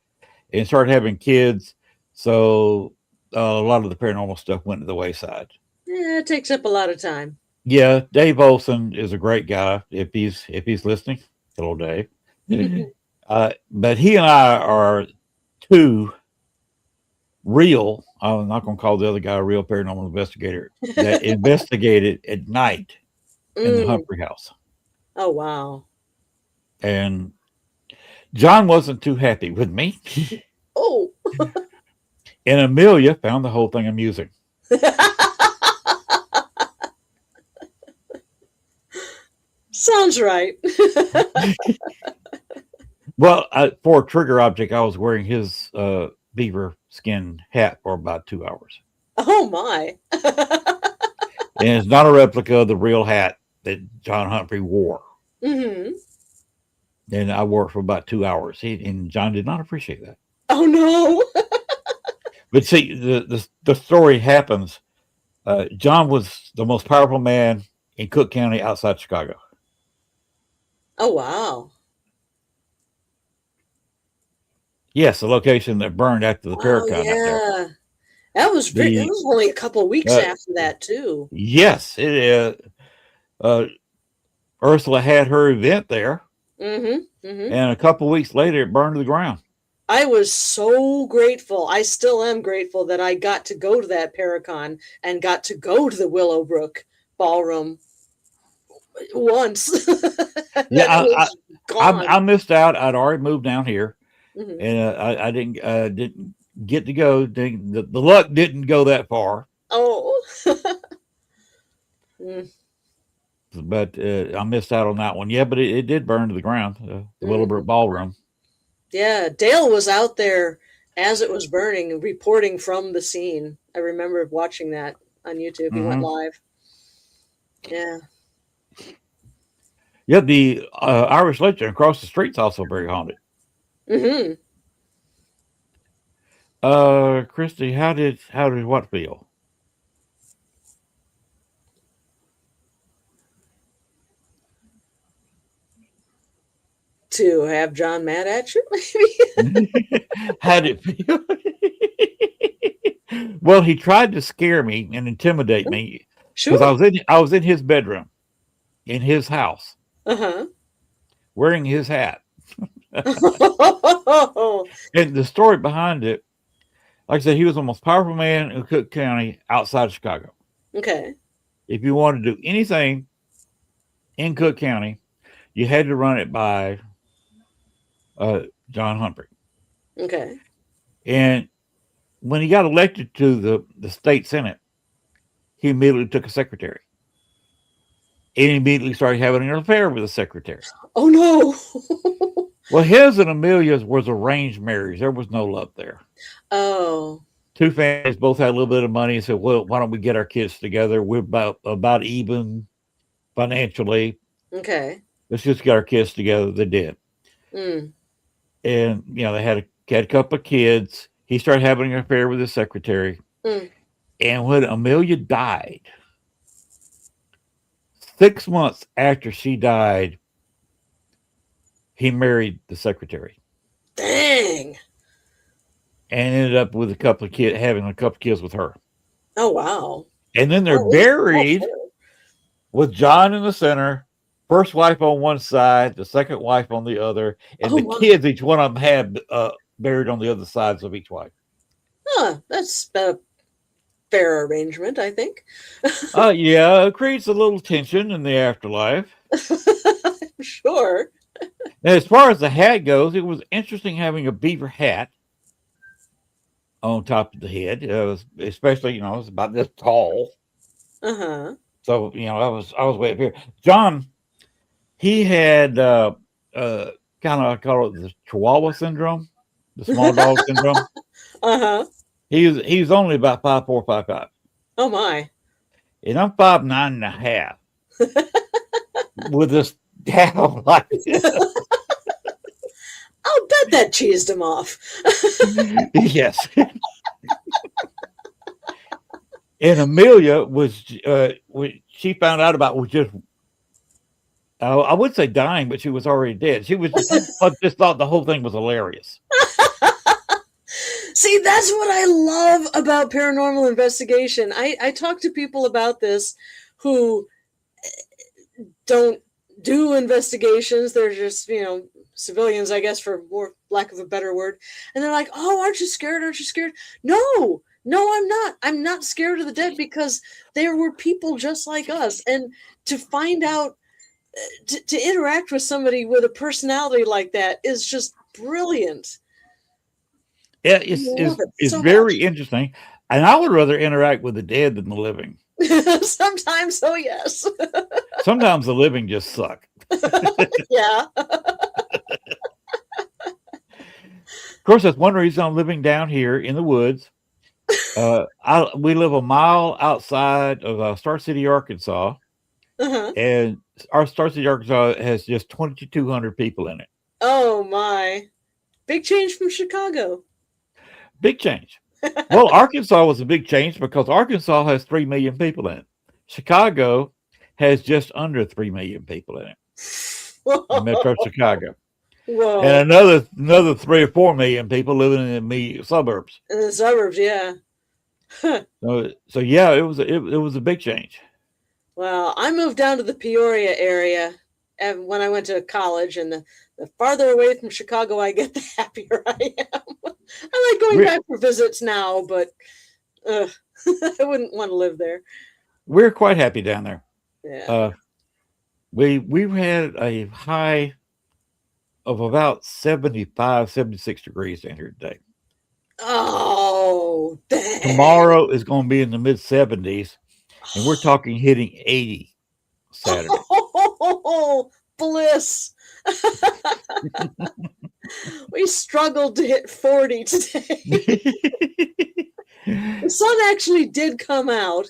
and started having kids. So a lot of the paranormal stuff went to the wayside. Yeah, it takes up a lot of time. Yeah, Dave Olson is a great guy. If he's listening, hello, Dave. But he and I are 2 real. I'm not going to call the other guy a real paranormal investigator that investigated at night in the Humphrey house. Oh wow! And John wasn't too happy with me. Oh. And Amelia found the whole thing amusing. Sounds right. Well, for a trigger object, I was wearing his beaver skin hat for about 2 hours. Oh my! And it's not a replica of the real hat that John Humphrey wore. And I wore it for about 2 hours. And John did not appreciate that. Oh no! But see, the story happens. John was the most powerful man in Cook County outside Chicago. Oh wow! Yes, the location that burned after the Paracon. Yeah, that was it was only a couple of weeks after that too. Yes, it is. Ursula had her event there, and a couple of weeks later, it burned to the ground. I was so grateful. I still am grateful that I got to go to that Paracon and got to go to the Willowbrook Ballroom once. Yeah, I missed out. I'd already moved down here, and I didn't get to go. The luck didn't go that far. Oh. But I missed out on that one. Yeah, but it did burn to the ground, the Willowbrook Ballroom. Yeah, Dale was out there as it was burning, reporting from the scene. I remember watching that on YouTube. He went live. Yeah. Yeah, the Irish Legend across the street's also very haunted. Christy, how did what feel? to have John mad at you, maybe. How did it feel? Well, he tried to scare me and intimidate me because Sure. I was in his bedroom in his house Uh wearing his hat. huh. And the story behind it, like I said, he was the most powerful man in Cook County outside of Chicago. Okay. If you wanted to do anything in Cook County, you had to run it by John Humphrey. Okay. And when he got elected to the state senate, he immediately took a secretary and immediately started having an affair with the secretary. Oh no. Well, his and Amelia's was arranged marriage. There was no love there. Oh. Two families both had a little bit of money and said, well, why don't we get our kids together? We're about even financially. Okay. Let's just get our kids together. They did. Mm. And, they had a couple of kids. He started having an affair with his secretary. Mm. And when Amelia died, 6 months after she died, he married the secretary Dang. and ended up with having a couple of kids with her. Oh wow. And then they're Oh, buried oh, with John in the center, first wife on one side, the second wife on the other, and oh, the wow. kids, each one of them had buried on the other sides of each wife. Huh. That's a fair arrangement, I think. Yeah, it creates a little tension in the afterlife. Sure. Now, as far as the hat goes, it was interesting having a beaver hat on top of the head. It was, especially, it was about this tall. Uh huh. So, I was way up here. John, he had kind of, I call it the Chihuahua syndrome, the small dog syndrome. Uh huh. He's only about 5'4", 5'5". Oh my. And I'm 5'9.5" with this down like this. I'll bet that cheesed him off. Yes. And Amelia was, when she found out about, was just, I would say dying, but she was already dead. She was just thought the whole thing was hilarious. See, that's what I love about paranormal investigation. I talk to people about this who don't do investigations. They're just, civilians, I guess, for more lack of a better word. And they're like, oh, aren't you scared? Aren't you scared? No, I'm not. I'm not scared of the dead because there were people just like us. And to find out, to interact with somebody with a personality like that is just brilliant. Yeah, Love it it's so very much. interesting. And I would rather interact with the dead than the living. Sometimes, so yes. Sometimes the living just suck. Yeah. Of course, that's one reason I'm living down here in the woods. We live a mile outside of Star City, Arkansas, Uh-huh. and our Star City, Arkansas has just 2,200 people in it. Oh my. Big change from Chicago. Big change. Well, Arkansas was a big change because Arkansas has 3 million people in it. Chicago has just under 3 million people in it. In Metro Chicago. Whoa. And another 3 or 4 million people living in the immediate suburbs. In the suburbs, yeah. So yeah, it was a big change. Well, I moved down to the Peoria area and when I went to college, and the farther away from Chicago I get, the happier I am. I like going back for visits now, but I wouldn't want to live there. We're quite happy down there. Yeah. We've had a high of about 75, 76 degrees down here today. Oh, dang. Tomorrow is going to be in the mid 70s, and we're talking hitting 80 Saturday. Oh, bliss. We struggled to hit 40 today. The sun actually did come out,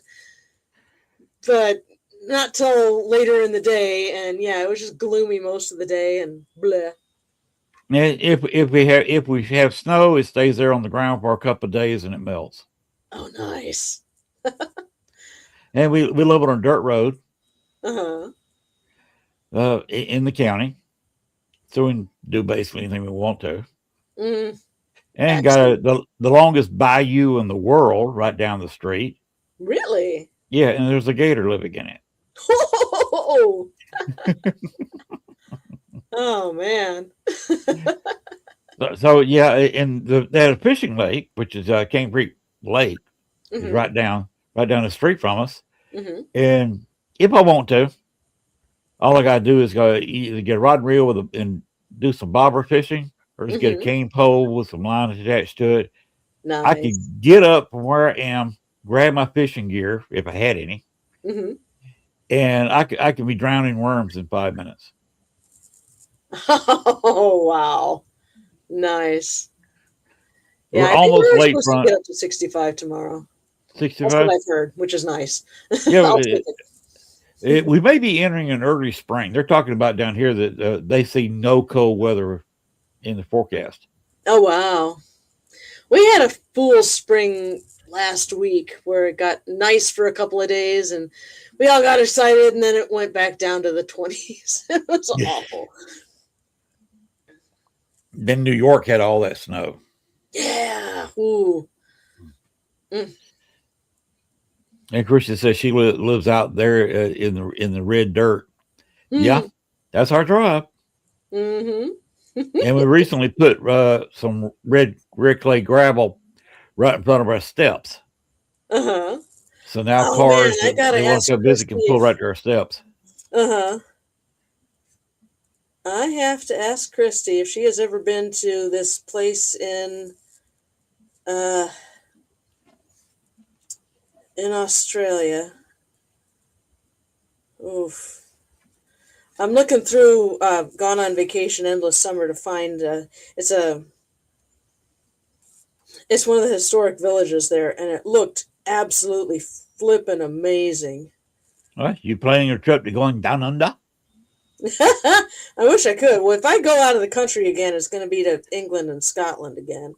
but not till later in the day. And yeah, it was just gloomy most of the day and bleh. And if we have snow, it stays there on the ground for a couple of days and it melts. Oh, nice. And we live on a dirt road Uh-huh. in the county. so we can do basically anything we want to. Mm, And got excellent. the longest bayou in the world right down the street. Really? Yeah, and there's a gator living in it. Oh, oh man. So yeah, and they had a fishing lake, which is Cane Creek Lake, is Hmm. right down the street from us. Hmm. And if I want to, all I gotta do is go either get a rod and reel and do some bobber fishing, or just get a Hmm. cane pole with some lines attached to it. I Nice. could get up from where I am, grab my fishing gear if I had any, Hmm. and I could be drowning worms in 5 minutes. Oh wow. Nice. Yeah, We're I think almost we're late supposed to front get up to 65 tomorrow. That's what 65. I've heard, which is nice. Yeah, I'll take we may be entering an early spring. They're talking about down here that they see no cold weather in the forecast. Oh wow. We had a full spring last week where it got nice for a couple of days and we all got excited and then it went back down to the 20s. It was awful. Then New York had all that snow. Yeah. Ooh. Mm. And Christian says she lives out there in the red dirt. Yeah, Mm. that's our drive. Mm-hmm. And we recently put some red clay gravel right in front of our steps. Uh-huh. So now Oh man, cars I gotta that want ask to go visit Christy can pull if right to our steps. uh-huh. I have to ask Christy if she has ever been to this place uh in Australia. Oof. I'm looking through Gone on Vacation Endless Summer to find it's a it's one of the historic villages there and it looked absolutely flippin' amazing. What? You planning your trip to going down under? I wish I could. Well, if I go out of the country again, it's going to be to England and Scotland again.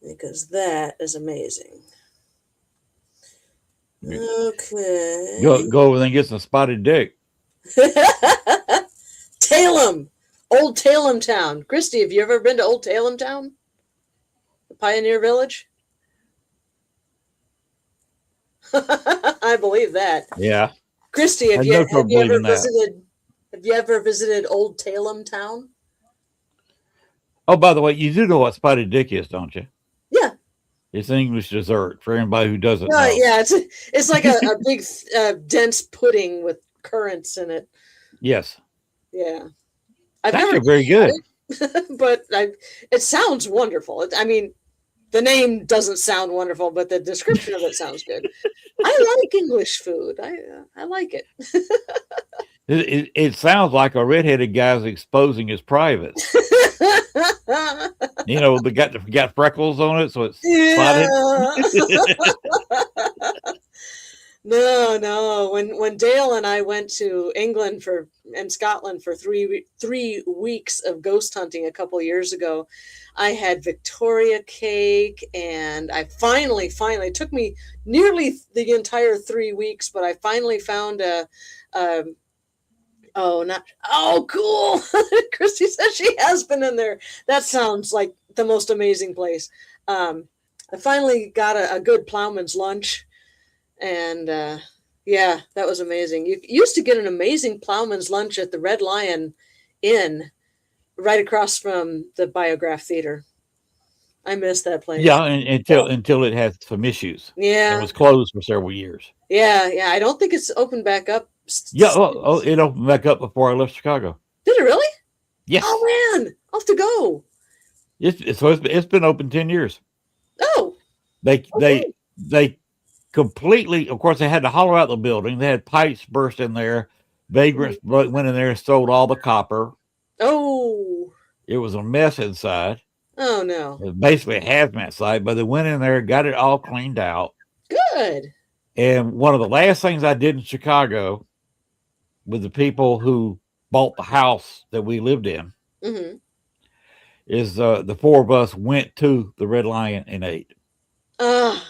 Because that is amazing. Okay. Go over there and get some spotted dick. Talem. Old Talem Town. Christy, have you ever been to Old Talem Town? The Pioneer Village? I believe that. Yeah, Christy, I had no trouble believing that. have you ever visited Old Talem Town? Oh, by the way, you do know what spotted dick is, don't you? Yeah. It's an English dessert for anybody who doesn't know. Yeah, it's like a big dense pudding with currants in it. Yes. Yeah. It's actually very good. But it sounds wonderful. I mean, the name doesn't sound wonderful, but the description of it sounds good. I like English food. I like it. It sounds like a redheaded guy's exposing his privates. You know, they got freckles on it, so it's spotted. No. When Dale and I went to England and Scotland for 3 weeks of ghost hunting a couple years ago, I had Victoria cake, and I finally it took me nearly the entire 3 weeks, but I finally found cool. Christy says she has been in there. That sounds like the most amazing place. I finally got a good plowman's lunch, and yeah, that was amazing. You used to get an amazing plowman's lunch at the Red Lion Inn right across from the Biograph Theater. I miss that place. Yeah, until it had some issues. Yeah. It was closed for several years. Yeah. I don't think it's opened back up. Yeah, it opened back up before I left Chicago. Did it really? Yes. Oh man, I'll have to go. It's been open 10 years. Oh. They completely, of course, they had to hollow out the building. They had pipes burst in there. Vagrants went in there and stole all the copper. Oh. It was a mess inside. Oh no. It was basically a hazmat site, but they went in there, got it all cleaned out. Good. And one of the last things I did in Chicago with the people who bought the house that we lived in is the four of us went to the Red Lion and ate. Ah,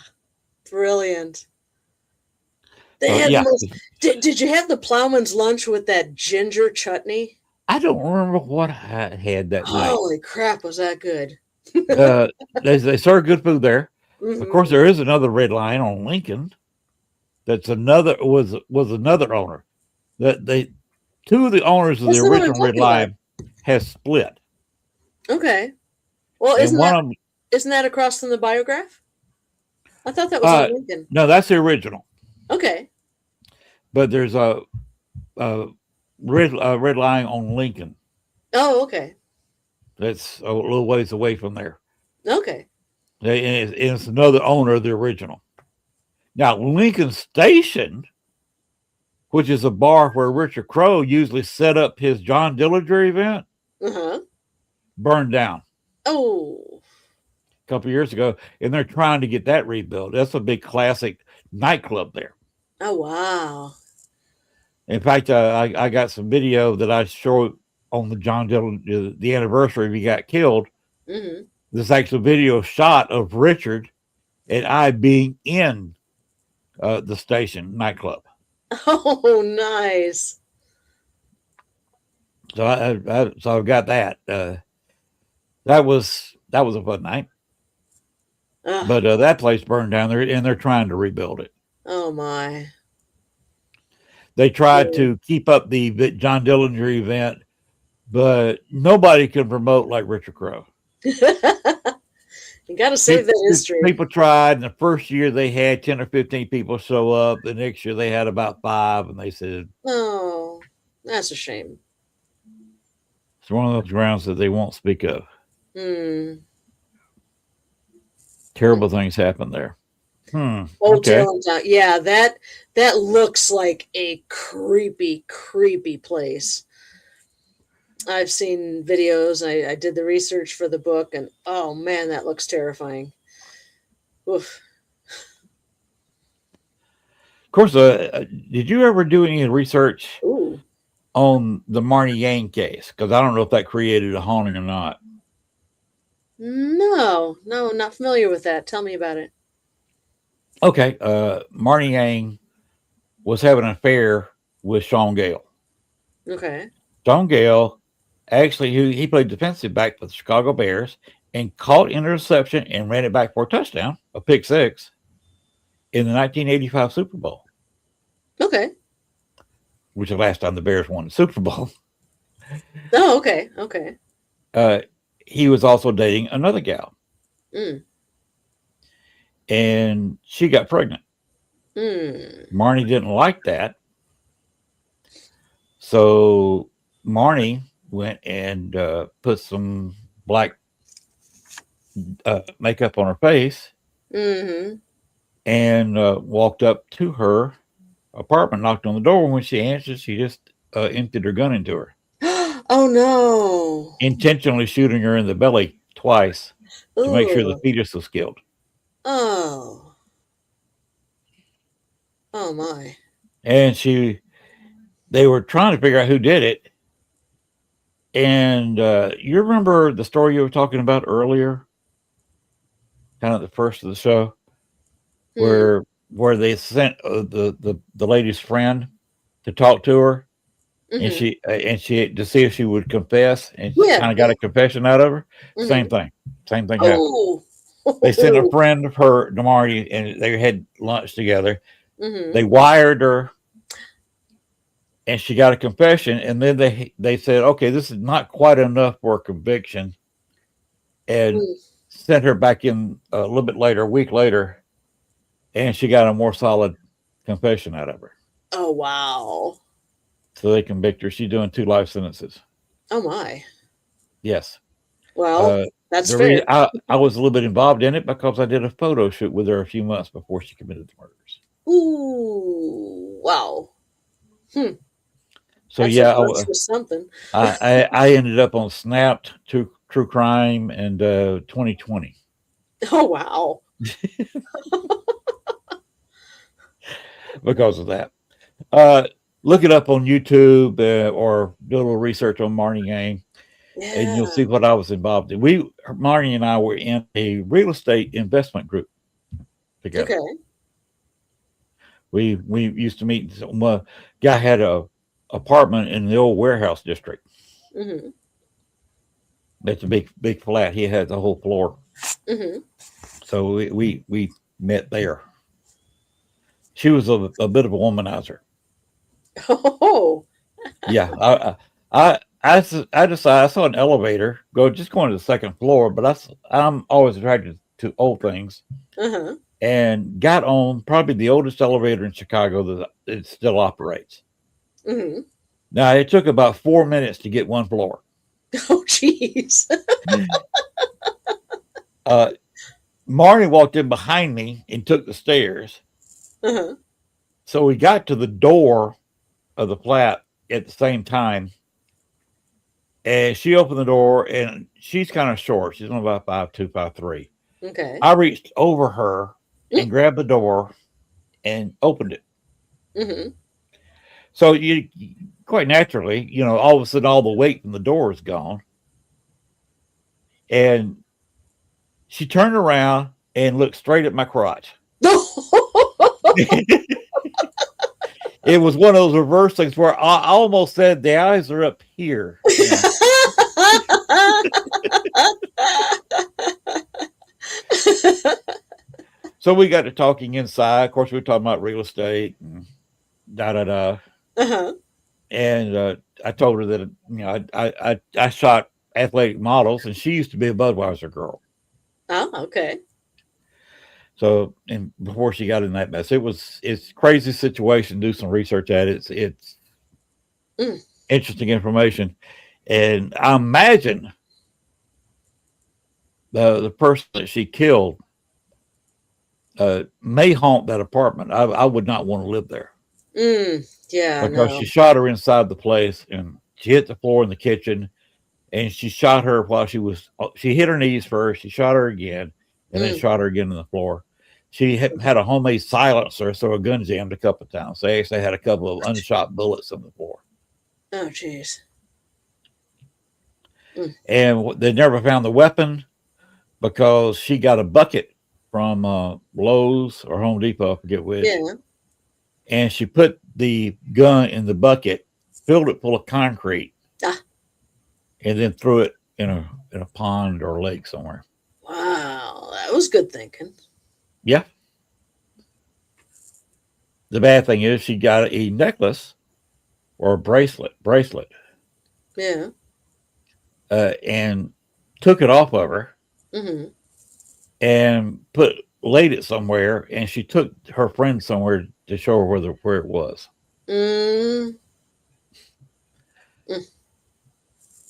brilliant. They So had yeah, the most. Did you have the plowman's lunch with that ginger chutney? I don't remember what I had that night. Holy crap, was that good? They serve good food there. Of course, Hmm. there is another Red Lion on Lincoln. That's another was another owner. That they two of the owners of the That's the one I'm original Red talking about. Lion has split, Okay. Well, and one of them. isn't that across from the biograph? I thought that was on Lincoln. No, that's the original. Okay. But there's a Red Lion on Lincoln. Oh, okay. That's a little ways away from there. Okay. And it's another owner of the original. Now, Lincoln Station, which is a bar where Richard Crowe usually set up his John Dillinger event, Uh-huh. burned down Oh. a couple of years ago, and they're trying to get that rebuilt. That's a big classic nightclub there. Oh, wow. In fact, I got some video that I showed on the John Dillinger, the anniversary he got killed. Mm-hmm. This actual video shot of Richard and I being in the station nightclub. Oh, nice. So I've got that. That was a fun night. But that place burned down there, and they're trying to rebuild it. Oh my! They tried to keep up the John Dillinger event, but nobody can promote like Richard Crowe. You got to save that history. People tried, and the first year they had 10 or 15 people show up. The next year they had about 5, and they said, "Oh, that's a shame." It's one of those grounds that they won't speak of. Terrible things happen there. Old Okay. Talent, yeah, that looks like a creepy place. I've seen videos. I did the research for the book, and oh man, that looks terrifying. Oof. Of course, did you ever do any research Ooh. on the Marnie Yang case? Because I don't know if that created a haunting or not. No, not familiar with that. Tell me about it. Okay, Marnie Yang was having an affair with Sean Gale. Okay. Sean Gale actually he played defensive back for the Chicago Bears and caught interception and ran it back for a touchdown, a pick six, in the 1985 Super Bowl. Okay. Which is the last time the Bears won the Super Bowl. Oh, okay. Okay. He was also dating another gal. And she got pregnant. Marnie didn't like that. So Marnie went and put some black makeup on her face and walked up to her apartment, knocked on the door. When she answered, she just emptied her gun into her. Oh no! Intentionally shooting her in the belly twice to make sure the fetus was killed. Oh my! And they were trying to figure out who did it. And you remember the story you were talking about earlier, kind of the first of the show, where they sent the lady's friend to talk to her, and she to see if she would confess, and she kind of got a confession out of her. Same thing happened. They sent a friend of her to Marty, and they had lunch together. They wired her, and she got a confession. And then they said, "Okay, this is not quite enough for a conviction," and sent her back in a little bit later, a week later, and she got a more solid confession out of her. Oh wow! So they convict her. She's doing 2 life sentences. Oh my! Yes. Well, that's fair. I was a little bit involved in it because I did a photo shoot with her a few months before she committed the murders. Ooh! Wow. So that's was something. I ended up on Snapped, True Crime, and 2020. Oh wow! Because of that. Look it up on YouTube or do a little research on Marnie Yang, and you'll see what I was involved in. Marnie and I were in a real estate investment group together. Okay. We used to meet. Guy had a apartment in the old warehouse district. Mm-hmm. That's a big flat. He had the whole floor. Mm-hmm. So we met there. She was a bit of a womanizer. Oh. Yeah, I decided I saw an elevator going to the second floor, but I'm always attracted to old things, Uh-huh. and got on probably the oldest elevator in Chicago that it still operates. Mm-hmm. Now it took about 4 minutes to get one floor. Oh, jeez. Uh, Marnie walked in behind me and took the stairs, Uh-huh. so we got to the door of the flat at the same time. And she opened the door, and she's kind of short. She's only about 5'2", 5'3". Okay. I reached over her and grabbed the door and opened it. Mm-hmm. So you quite naturally, all of a sudden all the weight from the door is gone. And she turned around and looked straight at my crotch. It was one of those reverse things where I almost said the eyes are up here. So we got to talking inside. Of course, we were talking about real estate and da da da. Uh-huh. And I told her that I shot athletic models, and she used to be a Budweiser girl. Oh, okay. So, and before she got in that mess, it's a crazy situation. Do some research at it. It's interesting information, and I imagine the person that she killed may haunt that apartment. I would not want to live there. Yeah, because no. she shot her inside the place, and she hit the floor in the kitchen, and she shot her while she hit her knees first. She shot her again, and then shot her again in the floor. She had a homemade silencer, so a gun jammed a couple of times. They actually had a couple of unshot bullets on the floor. Oh, jeez. And they never found the weapon because she got a bucket from Lowe's or Home Depot, I forget which. Yeah. And she put the gun in the bucket, filled it full of concrete, and then threw it in a pond or lake somewhere. Wow, that was good thinking. Yeah. The bad thing is she got a necklace or a bracelet. Yeah. And took it off of her and laid it somewhere, and she took her friend somewhere to show her where it was.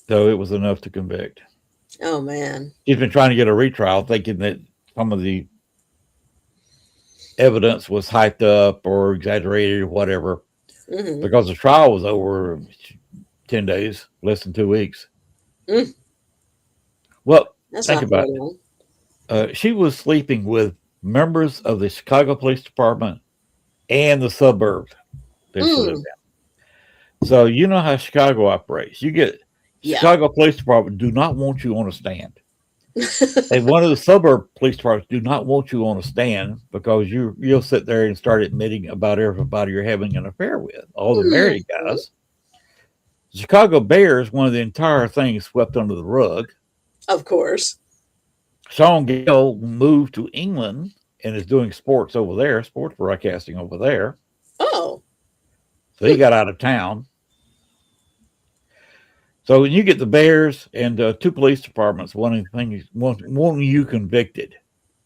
So it was enough to convict. Oh, man. She's been trying to get a retrial, thinking that some of the evidence was hyped up or exaggerated or whatever, because the trial was over 10 days, less than 2 weeks. Well, think about it. She was sleeping with members of the Chicago Police Department and the suburbs that she lived in. So you know how Chicago operates. You get Chicago Police Department do not want you on a stand. And one of the suburb police departments do not want you on a stand because you'll sit there and start admitting about everybody you're having an affair with, all the married guys. The Chicago Bears wanted the entire thing swept under the rug. Of course. Sean Gale moved to England and is doing sports broadcasting over there. Oh. So he got out of town. So when you get the Bears and 2 police departments wanting you convicted,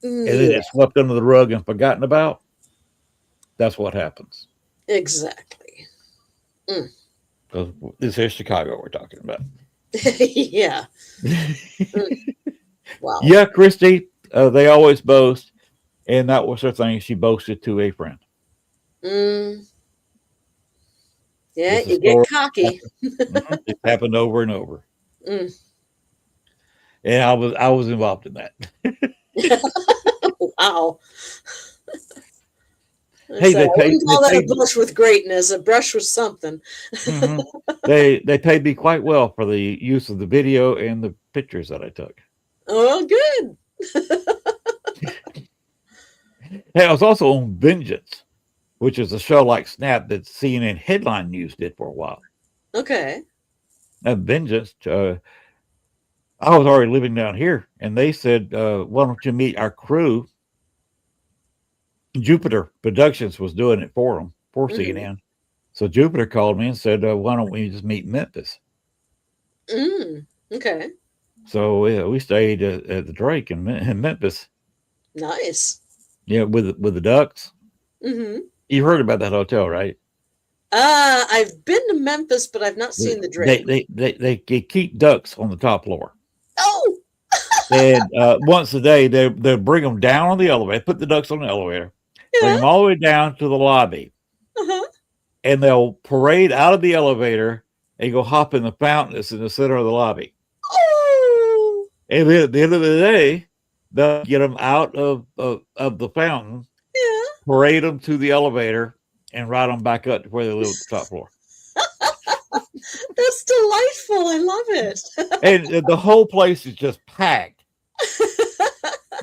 and then it's swept under the rug and forgotten about, that's what happens. Exactly. Because this is Chicago we're talking about. Yeah. Wow. Yeah, Christy, they always boast, and that was her thing. She boasted to a friend. Yeah, you get cocky. It happened over and over. And I was involved in that. Wow. Hey, so I wouldn't call that a brush with greatness. A brush with something. They paid me quite well for the use of the video and the pictures that I took. Oh, good. Hey, I was also on Vengeance which is a show like Snap that CNN headline news did for a while. Okay. Vengeance. I was already living down here, and they said, "Why don't you meet our crew?" Jupiter Productions was doing it for them for CNN. So Jupiter called me and said, "Why don't we just meet in Memphis?" Okay. So we stayed at the Drake in Memphis. Nice. Yeah, with the Ducks. Mm-hmm. You heard about that hotel, right? I've been to Memphis, but I've not seen the Drake. They keep ducks on the top floor. Oh. And once a day, they bring them down on the elevator, put the ducks on the elevator, bring them all the way down to the lobby, and they'll parade out of the elevator and go hop in the fountain that's in the center of the lobby. Oh. And then at the end of the day, they'll get them out of the fountain, parade them to the elevator, and ride them back up to where they live at the top floor. That's delightful. I love it. And the whole place is just packed.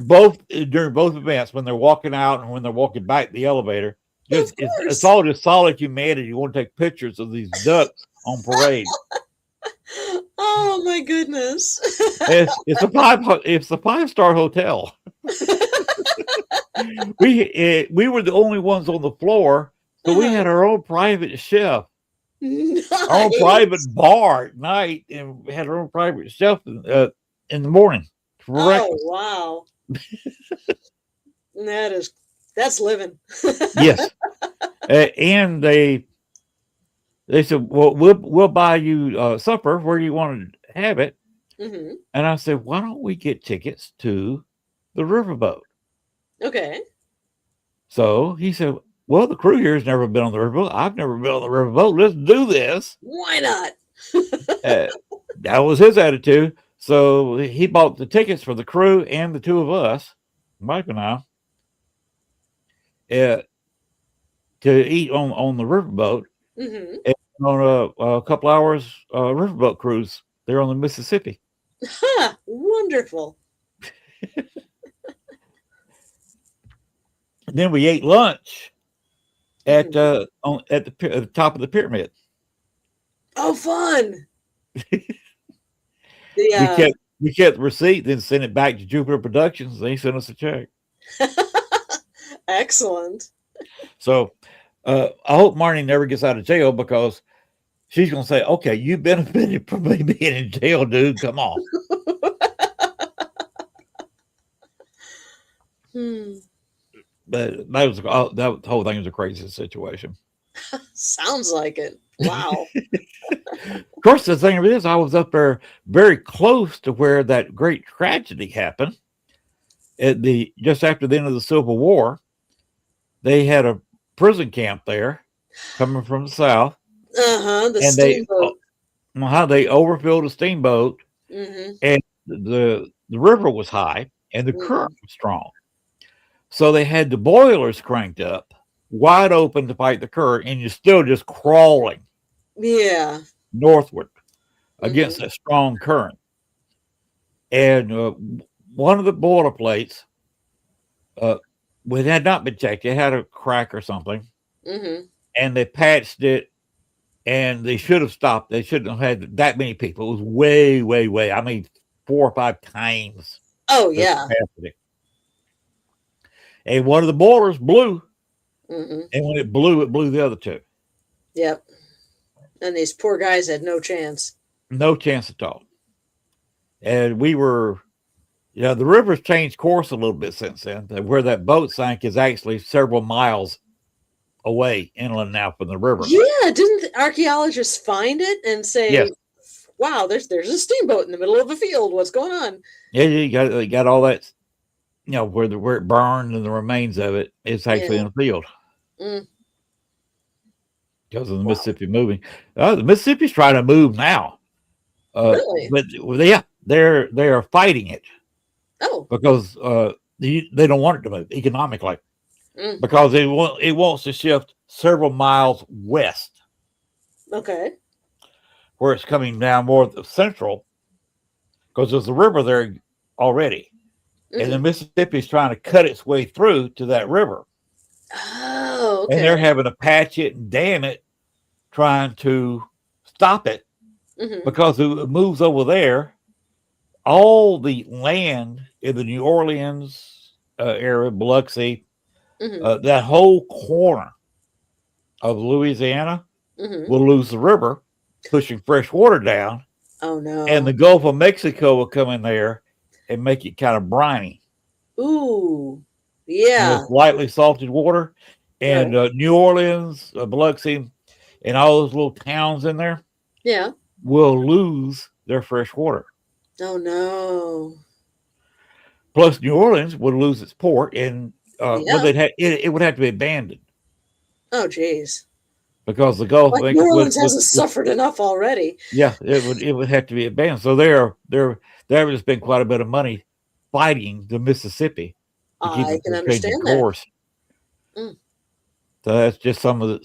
During both events, when they're walking out and when they're walking back to the elevator, it's all just solid humanity. You want to take pictures of these ducks on parade. Oh my goodness! It's a 5-star hotel. We were the only ones on the floor, so we had our own private chef, nice. our own private bar at night, and we had our own private chef in the morning. Oh wow! That's living. Yes, and they said, "Well, we'll buy you supper where you want to have it." And I said, "Why don't we get tickets to the riverboat?" Okay. So he said, "Well, the crew here has never been on the riverboat. I've never been on the riverboat. Let's do this." Why not? That was his attitude. So he bought the tickets for the crew and the two of us, Mike and I, to eat on the riverboat. And on a couple hours riverboat cruise there on the Mississippi. Wonderful. Then we ate lunch at the top of the pyramid. Oh, fun! We kept the receipt, then sent it back to Jupiter Productions. They sent us a check. Excellent. So I hope Marnie never gets out of jail, because she's going to say, "Okay, you benefited from me being in jail, dude. Come on." But that whole thing was a crazy situation. Sounds like it. Wow. Of course, the thing of it is, I was up there very close to where that great tragedy happened. Just after the end of the Civil War, they had a prison camp there coming from the south. The steamboat. They overfilled a steamboat, and the river was high and the current was strong. So they had the boilers cranked up wide open to fight the current, and you're still just crawling northward against that strong current. And one of the boiler plates, it had not been checked. It had a crack or something, and they patched it, and they should have stopped. They shouldn't have had that many people. It was way, way, way. I mean, 4 or 5 times. Oh, yeah. Capacity. And one of the boilers blew, and when it blew the other two. Yep. And these poor guys had no chance. No chance at all. And we were, the river's changed course a little bit since then. Where that boat sank is actually several miles away inland now from the river. Yeah, didn't archaeologists find it and say, "Wow, there's a steamboat in the middle of a field. What's going on?" Yeah, you got all that. Where it burned and the remains of it is actually in the field. Because of the Mississippi moving. The Mississippi's trying to move now. Really? But they are fighting it. Oh. Because they don't want it to move economically. Because it wants to shift several miles west. Okay. Where it's coming down more central. Because there's a river there already. And the Mississippi is trying to cut its way through to that river. Oh, Oh, and they're okay. having to patch it and dam it, trying to stop it because if it moves over there, all the land in the New Orleans area, Biloxi, that whole corner of Louisiana will lose the river, pushing fresh water down, Oh and the no. Gulf of Mexico will come in there and make it kind of briny. Ooh. Yeah. It's lightly salted water, and Right. New Orleans, Biloxi, and all those little towns in there Yeah. will lose their fresh water. Oh no. Plus, New Orleans would lose its port, and Yeah. it would have to be abandoned Oh geez. because the Gulf Like New Orleans with hasn't suffered enough already. yeah, it would have to be abandoned. So there has been quite a bit of money fighting the Mississippi to keep I it can from changing understand that. course. So that's just some of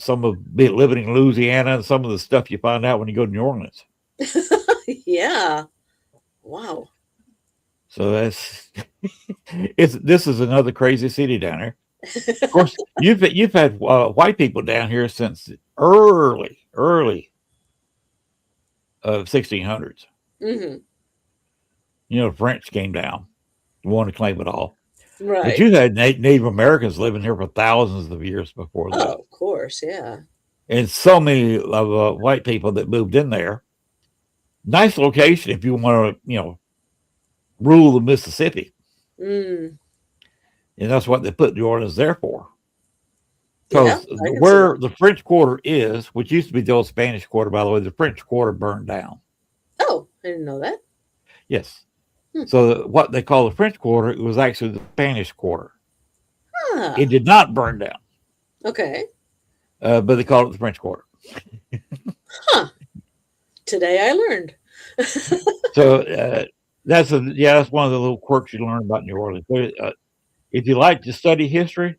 living in Louisiana and some of the stuff you find out when you go to New Orleans. Yeah. Wow. So that's this is another crazy city down here. Of course, you've had white people down here since early 1600s. Mm-hmm. You know, the French came down, wanted to claim it all. But Right. you had Native Americans living here for thousands of years before Oh, that, of course. Yeah. and so many of white people that moved in there. Nice location if you want to, rule the Mississippi, Mm. and that's what they put New Orleans there for. Yeah. Because I can see that. where the French Quarter is, which used to be the old Spanish Quarter, by the way, the French Quarter burned down. Oh, I didn't know that. Yes. So what they call the French Quarter, it was actually the Spanish Quarter. Ah. It did not burn down, Okay. but they called it the French Quarter. Huh. Today I learned. So that's one of the little quirks you learn about New Orleans. If you like to study history,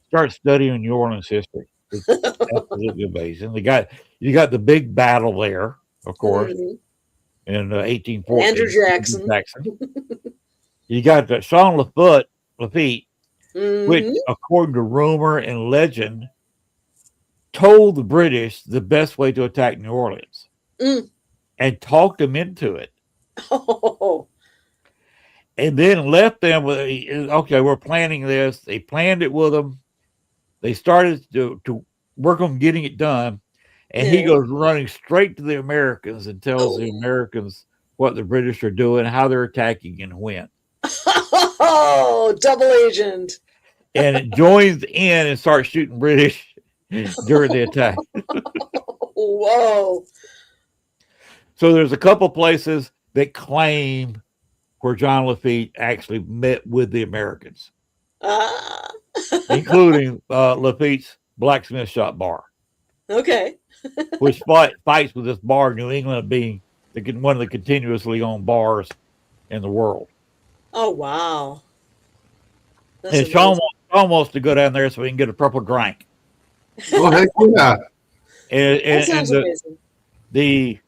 start studying New Orleans history. It's absolutely amazing. You got the big battle there, of course, in 1814. Andrew Jackson. You got Sean Lafitte, which, Mm-hmm. according to rumor and legend, told the British the best way to attack New Orleans and talked them into it. Oh. And then left them with, okay, we're planning this. They planned it with them. They started to work on getting it done. And he goes running straight to the Americans and tells the Americans what the British are doing, how they're attacking, and when. Oh, double agent. And it joins in and starts shooting British during the attack. Whoa. So there's a couple places that claim where John Lafitte actually met with the Americans, including Lafitte's blacksmith shop bar. Okay. Which fights with this bar, New England being one of the continuously owned bars in the world. Oh, wow. That's and Sean wants to go down there so we can get a purple drink. Oh, heck yeah. That sounds amazing. The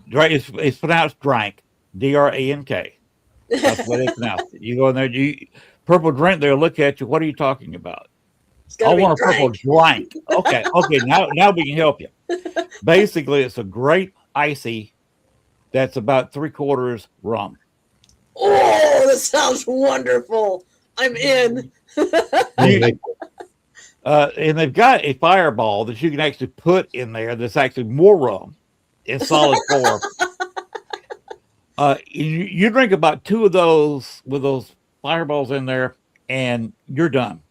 drink it's pronounced drank, D-R-A-N-K. That's what it's pronounced. You go in there, purple drink, they'll look at you. What are you talking about? I want a purple drink. Okay, now we can help you. Basically, it's a great icy that's about 3/4 rum. Oh, that sounds wonderful. I'm in. And they've got a fireball that you can actually put in there that's actually more rum in solid form. You drink about 2 of those with those fireballs in there, and you're done.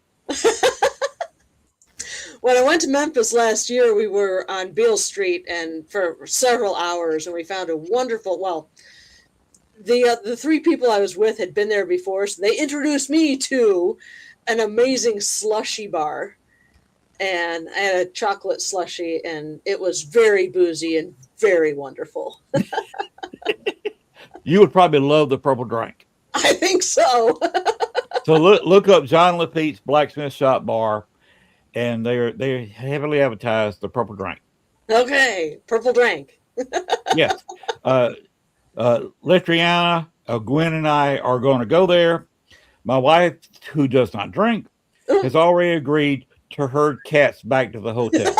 When I went to Memphis last year, we were on Beale Street and for several hours, and we found a wonderful. Well, the 3 people I was with had been there before, so they introduced me to an amazing slushy bar, and I had a chocolate slushy, and it was very boozy and very wonderful. You would probably love the purple drink. I think so. So look up John Lafitte's Blacksmith Shop Bar, and they heavily advertise the purple drink. Okay, purple drink. Yes. Letriana, Gwen, and I are going to go there. My wife, who does not drink, has already agreed to herd cats back to the hotel.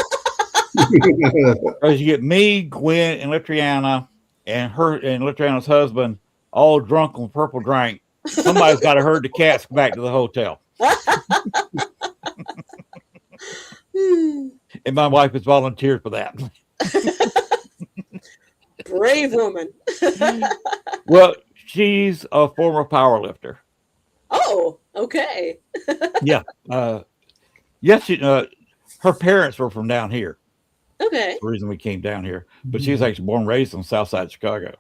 Because you get me, Gwen, and Litriana, and Litriana's husband all drunk on purple drink. Somebody's got to herd the cats back to the hotel. And my wife has volunteered for that. Brave woman. Well, she's a former power lifter. Oh, okay. Yeah. Yes, her parents were from down here. Okay. That's the reason we came down here. But she was actually born and raised on the south side of Chicago.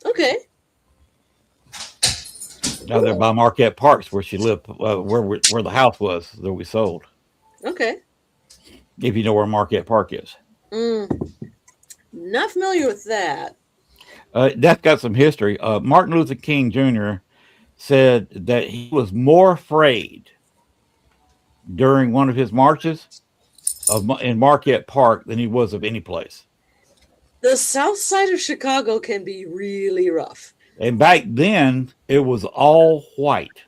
Okay. Now they're by Marquette Parks, where she lived, where the house was that we sold. Okay. If you know where Marquette Park is. Not familiar with that. That's got some history. Martin Luther King Jr. said that he was more afraid during one of his marches in Marquette Park than he was of any place. The south side of Chicago can be really rough. And back then, it was all white.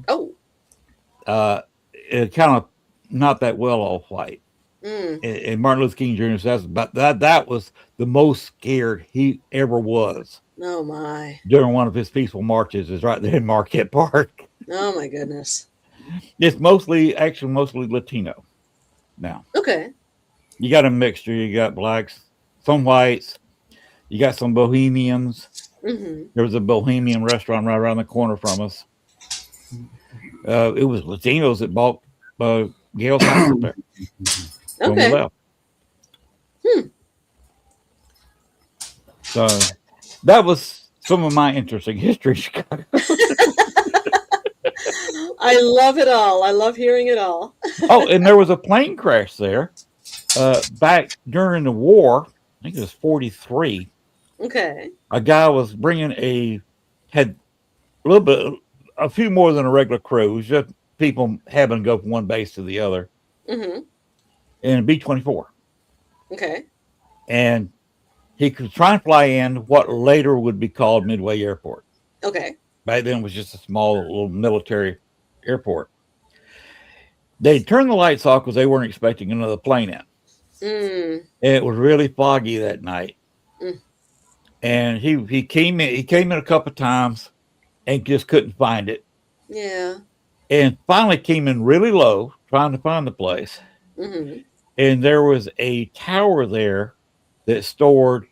Oh. It kind of not that well all white. And Martin Luther King Jr. says about that was the most scared he ever was. Oh my! During one of his peaceful marches, is right there in Marquette Park. Oh my goodness! It's mostly Latino now. Okay. You got a mixture. You got blacks, some whites. You got some Bohemians. There was a Bohemian restaurant right around the corner from us. It was Latinos that bought Gail's house up there. Okay. So that was some of my interesting history, Chicago. I love it all. I love hearing it all. Oh, and there was a plane crash there back during the war. I think it was 43. Okay. A guy was had a few more than a regular crew. It was just people having to go from one base to the other. In a B-24. Okay. And he could try and fly in what later would be called Midway Airport. Okay. Back then it was just a small little military airport. They turned the lights off because they weren't expecting another plane in. And it was really foggy that night. And he came in a couple of times and just couldn't find it. Yeah. And finally came in really low, trying to find the place. And there was a tower there that stored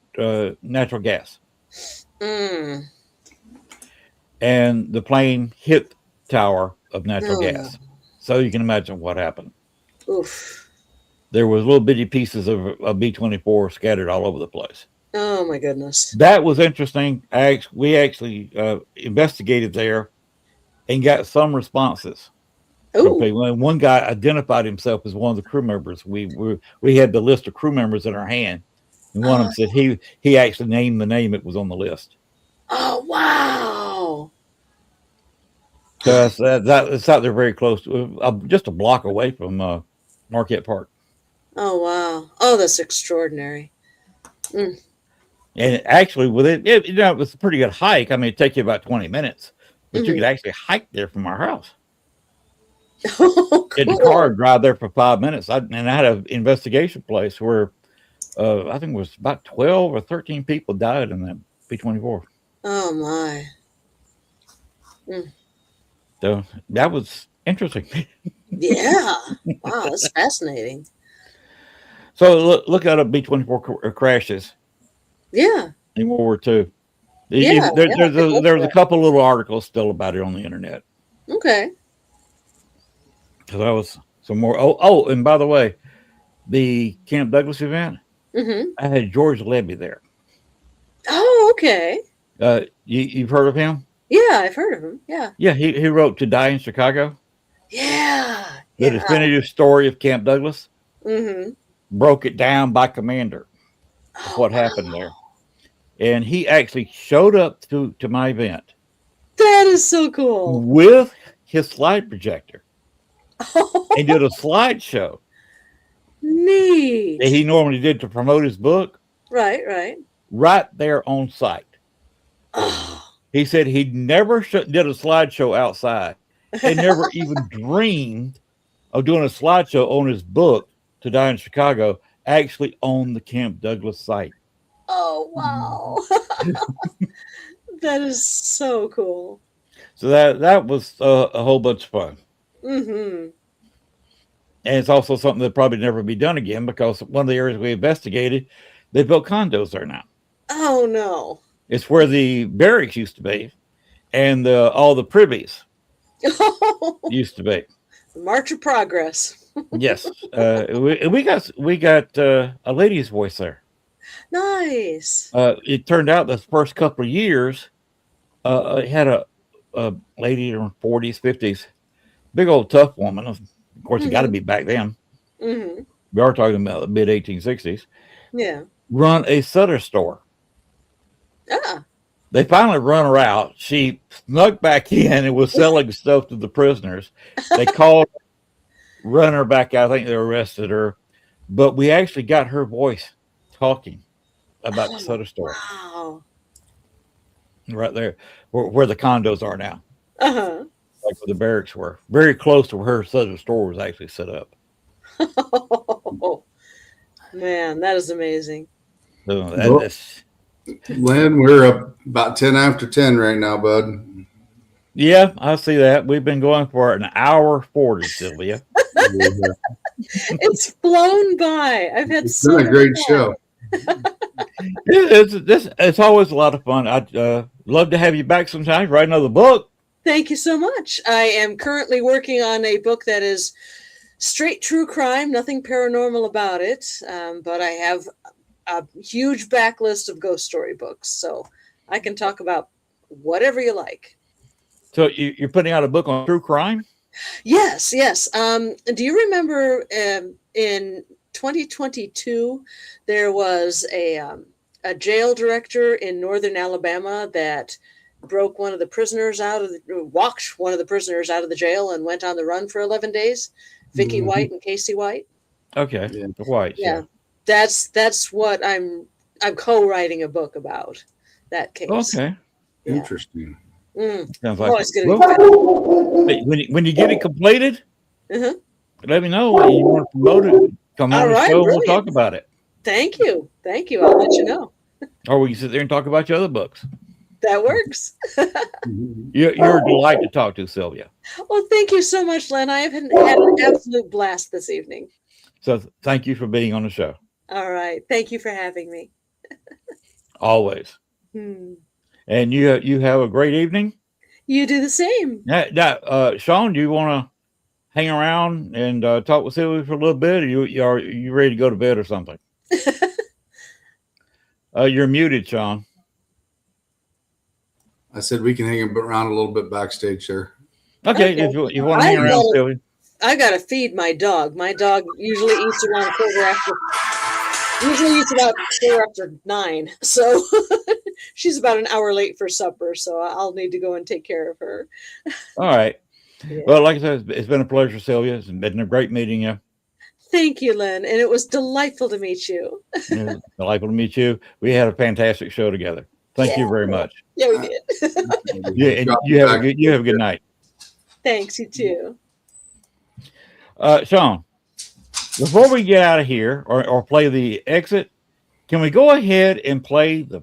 natural gas. And the plane hit the tower of natural gas. So you can imagine what happened. Oof. There was little bitty pieces of a B-24 scattered all over the place. Oh my goodness. That was interesting. We actually investigated there and got some responses. Okay, one guy identified himself as one of the crew members. We had the list of crew members in our hand, and one of them said he actually named the name that was on the list. Oh wow! Because it's out there very close, just a block away from Marquette Park. Oh wow! Oh, that's extraordinary. And actually, with it was a pretty good hike. I mean, it'd take you about 20 minutes, but you could actually hike there from our house. Oh, cool. Get in the car and drive there for 5 minutes. I had an investigation place where I think it was about 12 or 13 people died in that B-24. Oh my! So that was interesting. Yeah. Wow, that's fascinating. So look at B-24 crashes. Yeah. In World War II. Yeah, There was a couple little articles still about it on the internet. Okay. So that was some more. Oh, and by the way, the Camp Douglas event, I had George Levy there. Oh, okay. You've heard of him? Yeah, I've heard of him. Yeah. Yeah, he wrote To Die in Chicago. Yeah. The definitive story of Camp Douglas. Broke it down by commander of what happened there. And he actually showed up to my event. That is so cool. With his slide projector. And did a slideshow. Neat. That he normally did to promote his book. Right. Right there on site. He said he never did a slideshow outside and never even dreamed of doing a slideshow on his book, To Die in Chicago, actually on the Camp Douglas site. Oh, wow. That is so cool. So that was a whole bunch of fun. Mm-hmm. And it's also something that probably never be done again because one of the areas we investigated, they built condos there now. Oh, no. It's where the barracks used to be and all the privies used to be. The March of Progress. Yes. We got a lady's voice there. Nice. It turned out the first couple of years, it had a lady in her 40s, 50s, big old tough woman. Of course, it got to be back then. Mm-hmm. We are talking about the mid 1860s. Yeah. Run a Sutter store. Ah. They finally run her out. She snuck back in and was selling stuff to the prisoners. They called, run her back out. I think they arrested her. But we actually got her voice talking about the Sutter store. Wow. Right there, where the condos are now. Uh-huh. Like where the barracks were. Very close to where her Sutter store was actually set up. Oh, man, that is amazing. So that's, Lynn, we're up about 10 after 10 right now, bud. yeah, I see that. We've been going for an hour 40, Sylvia. It's flown by. I've had It's been a great show. It's always a lot of fun. I'd love to have you back sometime. Write another book. Thank you so much. I am currently working on a book that is straight true crime, nothing paranormal about it. But I have a huge backlist of ghost story books, so I can talk about whatever you like. So you're putting out a book on true crime? Yes. Do you remember in 2022 there was a jail director in northern Alabama that walked one of the prisoners out of the jail and went on the run for 11 days? Vicky White and Casey White. Okay, Yeah. the White. Yeah. That's what I'm co-writing a book about, that case. Okay. Yeah. Interesting. Sounds Oh, like it's gonna be fun. when you get it completed, Uh-huh. let me know. You want to promote it? Come on All the right, show. And we'll brilliant. talk about it. Thank you. I'll let you know. Or we can sit there and talk about your other books. That works. You're a delight to talk to, Sylvia. Well, thank you so much, Len. I have had an absolute blast this evening. So thank you for being on the show. All right. Thank you for having me. Always. And you have a great evening. You do the same. Now, Sean, do you want to hang around and talk with Sylvia for a little bit? Or are you ready to go to bed or something? You're muted, Sean. I said we can hang around a little bit backstage, sir. Okay, if you want to hang around, Sylvia. I gotta feed my dog. My dog usually eats around about 9. So she's about an hour late for supper. So I'll need to go and take care of her. All right. Yeah. Well, like I said, it's been a pleasure, Sylvia. It's been a great meeting you. Thank you, Len. And it was delightful to meet you. Delightful to meet you. We had a fantastic show together. Thank you very much. Yeah, we did. Yeah, and you have a good night. Thanks, you too. Sean, before we get out of here or play the exit, can we go ahead and play the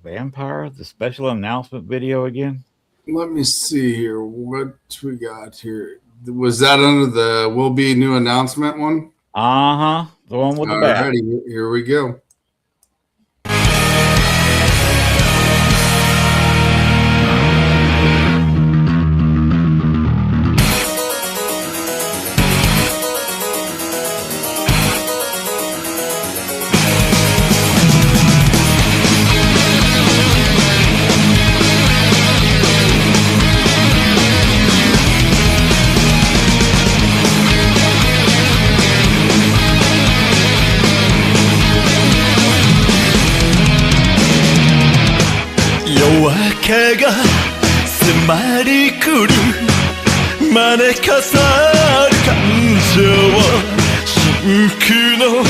special announcement video again? Let me see here. What we got here? Was that under the will be new announcement one? The one with the bat. Alrighty, here we go.夜明けが迫り来る招かさる感情真空の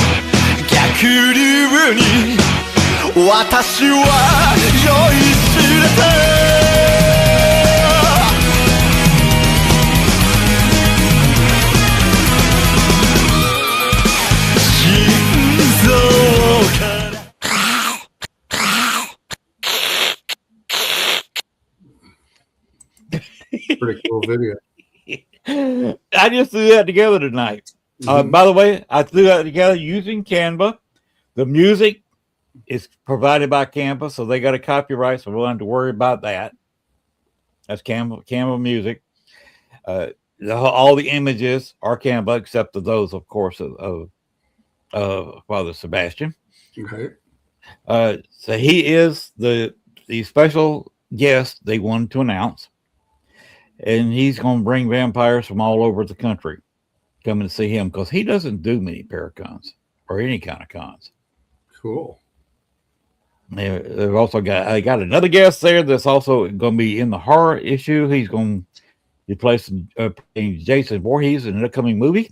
逆流に私は酔いしれた Pretty cool video. I just threw that together tonight. By the way, I threw that together using Canva. The music is provided by Canva, so they got a copyright, so we don't have to worry about that. That's Canva music. All the images are Canva, except for those, of course, of Father Sebastian. Okay. So he is the special guest they wanted to announce, and he's going to bring vampires from all over the country coming to see him because he doesn't do many paracons or any kind of cons. Cool. They've also got another guest there that's also going to be in the horror issue. He's going to be placing Jason Voorhees in an upcoming movie.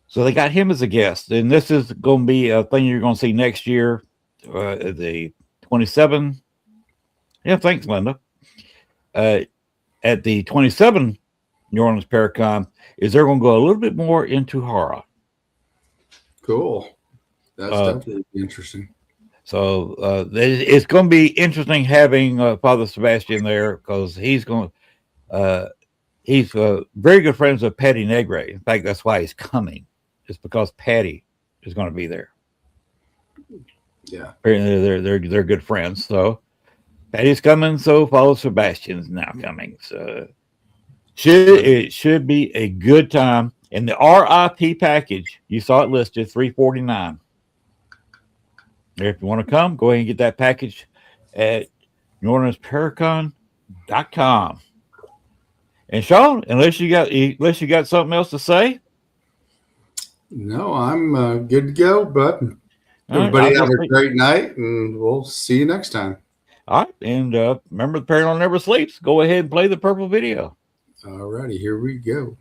So they got him as a guest, and this is going to be a thing you're going to see next year, the 27th. Yeah, thanks, Linda. At the 27 New Orleans Paracon, is they're going to go a little bit more into horror. Cool. That's definitely interesting. So it's going to be interesting having Father Sebastian there because he's very good friends with Patty Negre. In fact, that's why he's coming. It's because Patty is going to be there. Yeah, they're good friends. So Patty's coming. So Father Sebastian's now coming. So it should be a good time. And the RIP package, you saw it listed, $349. If you want to come, go ahead and get that package at NewOrleansParacon.com. And Sean, unless you got something else to say. No, I'm good to go, but everybody have a great night, and we'll see you next time. All right, and remember, the Paranormal never sleeps. Go ahead and play the purple video. All righty, here we go.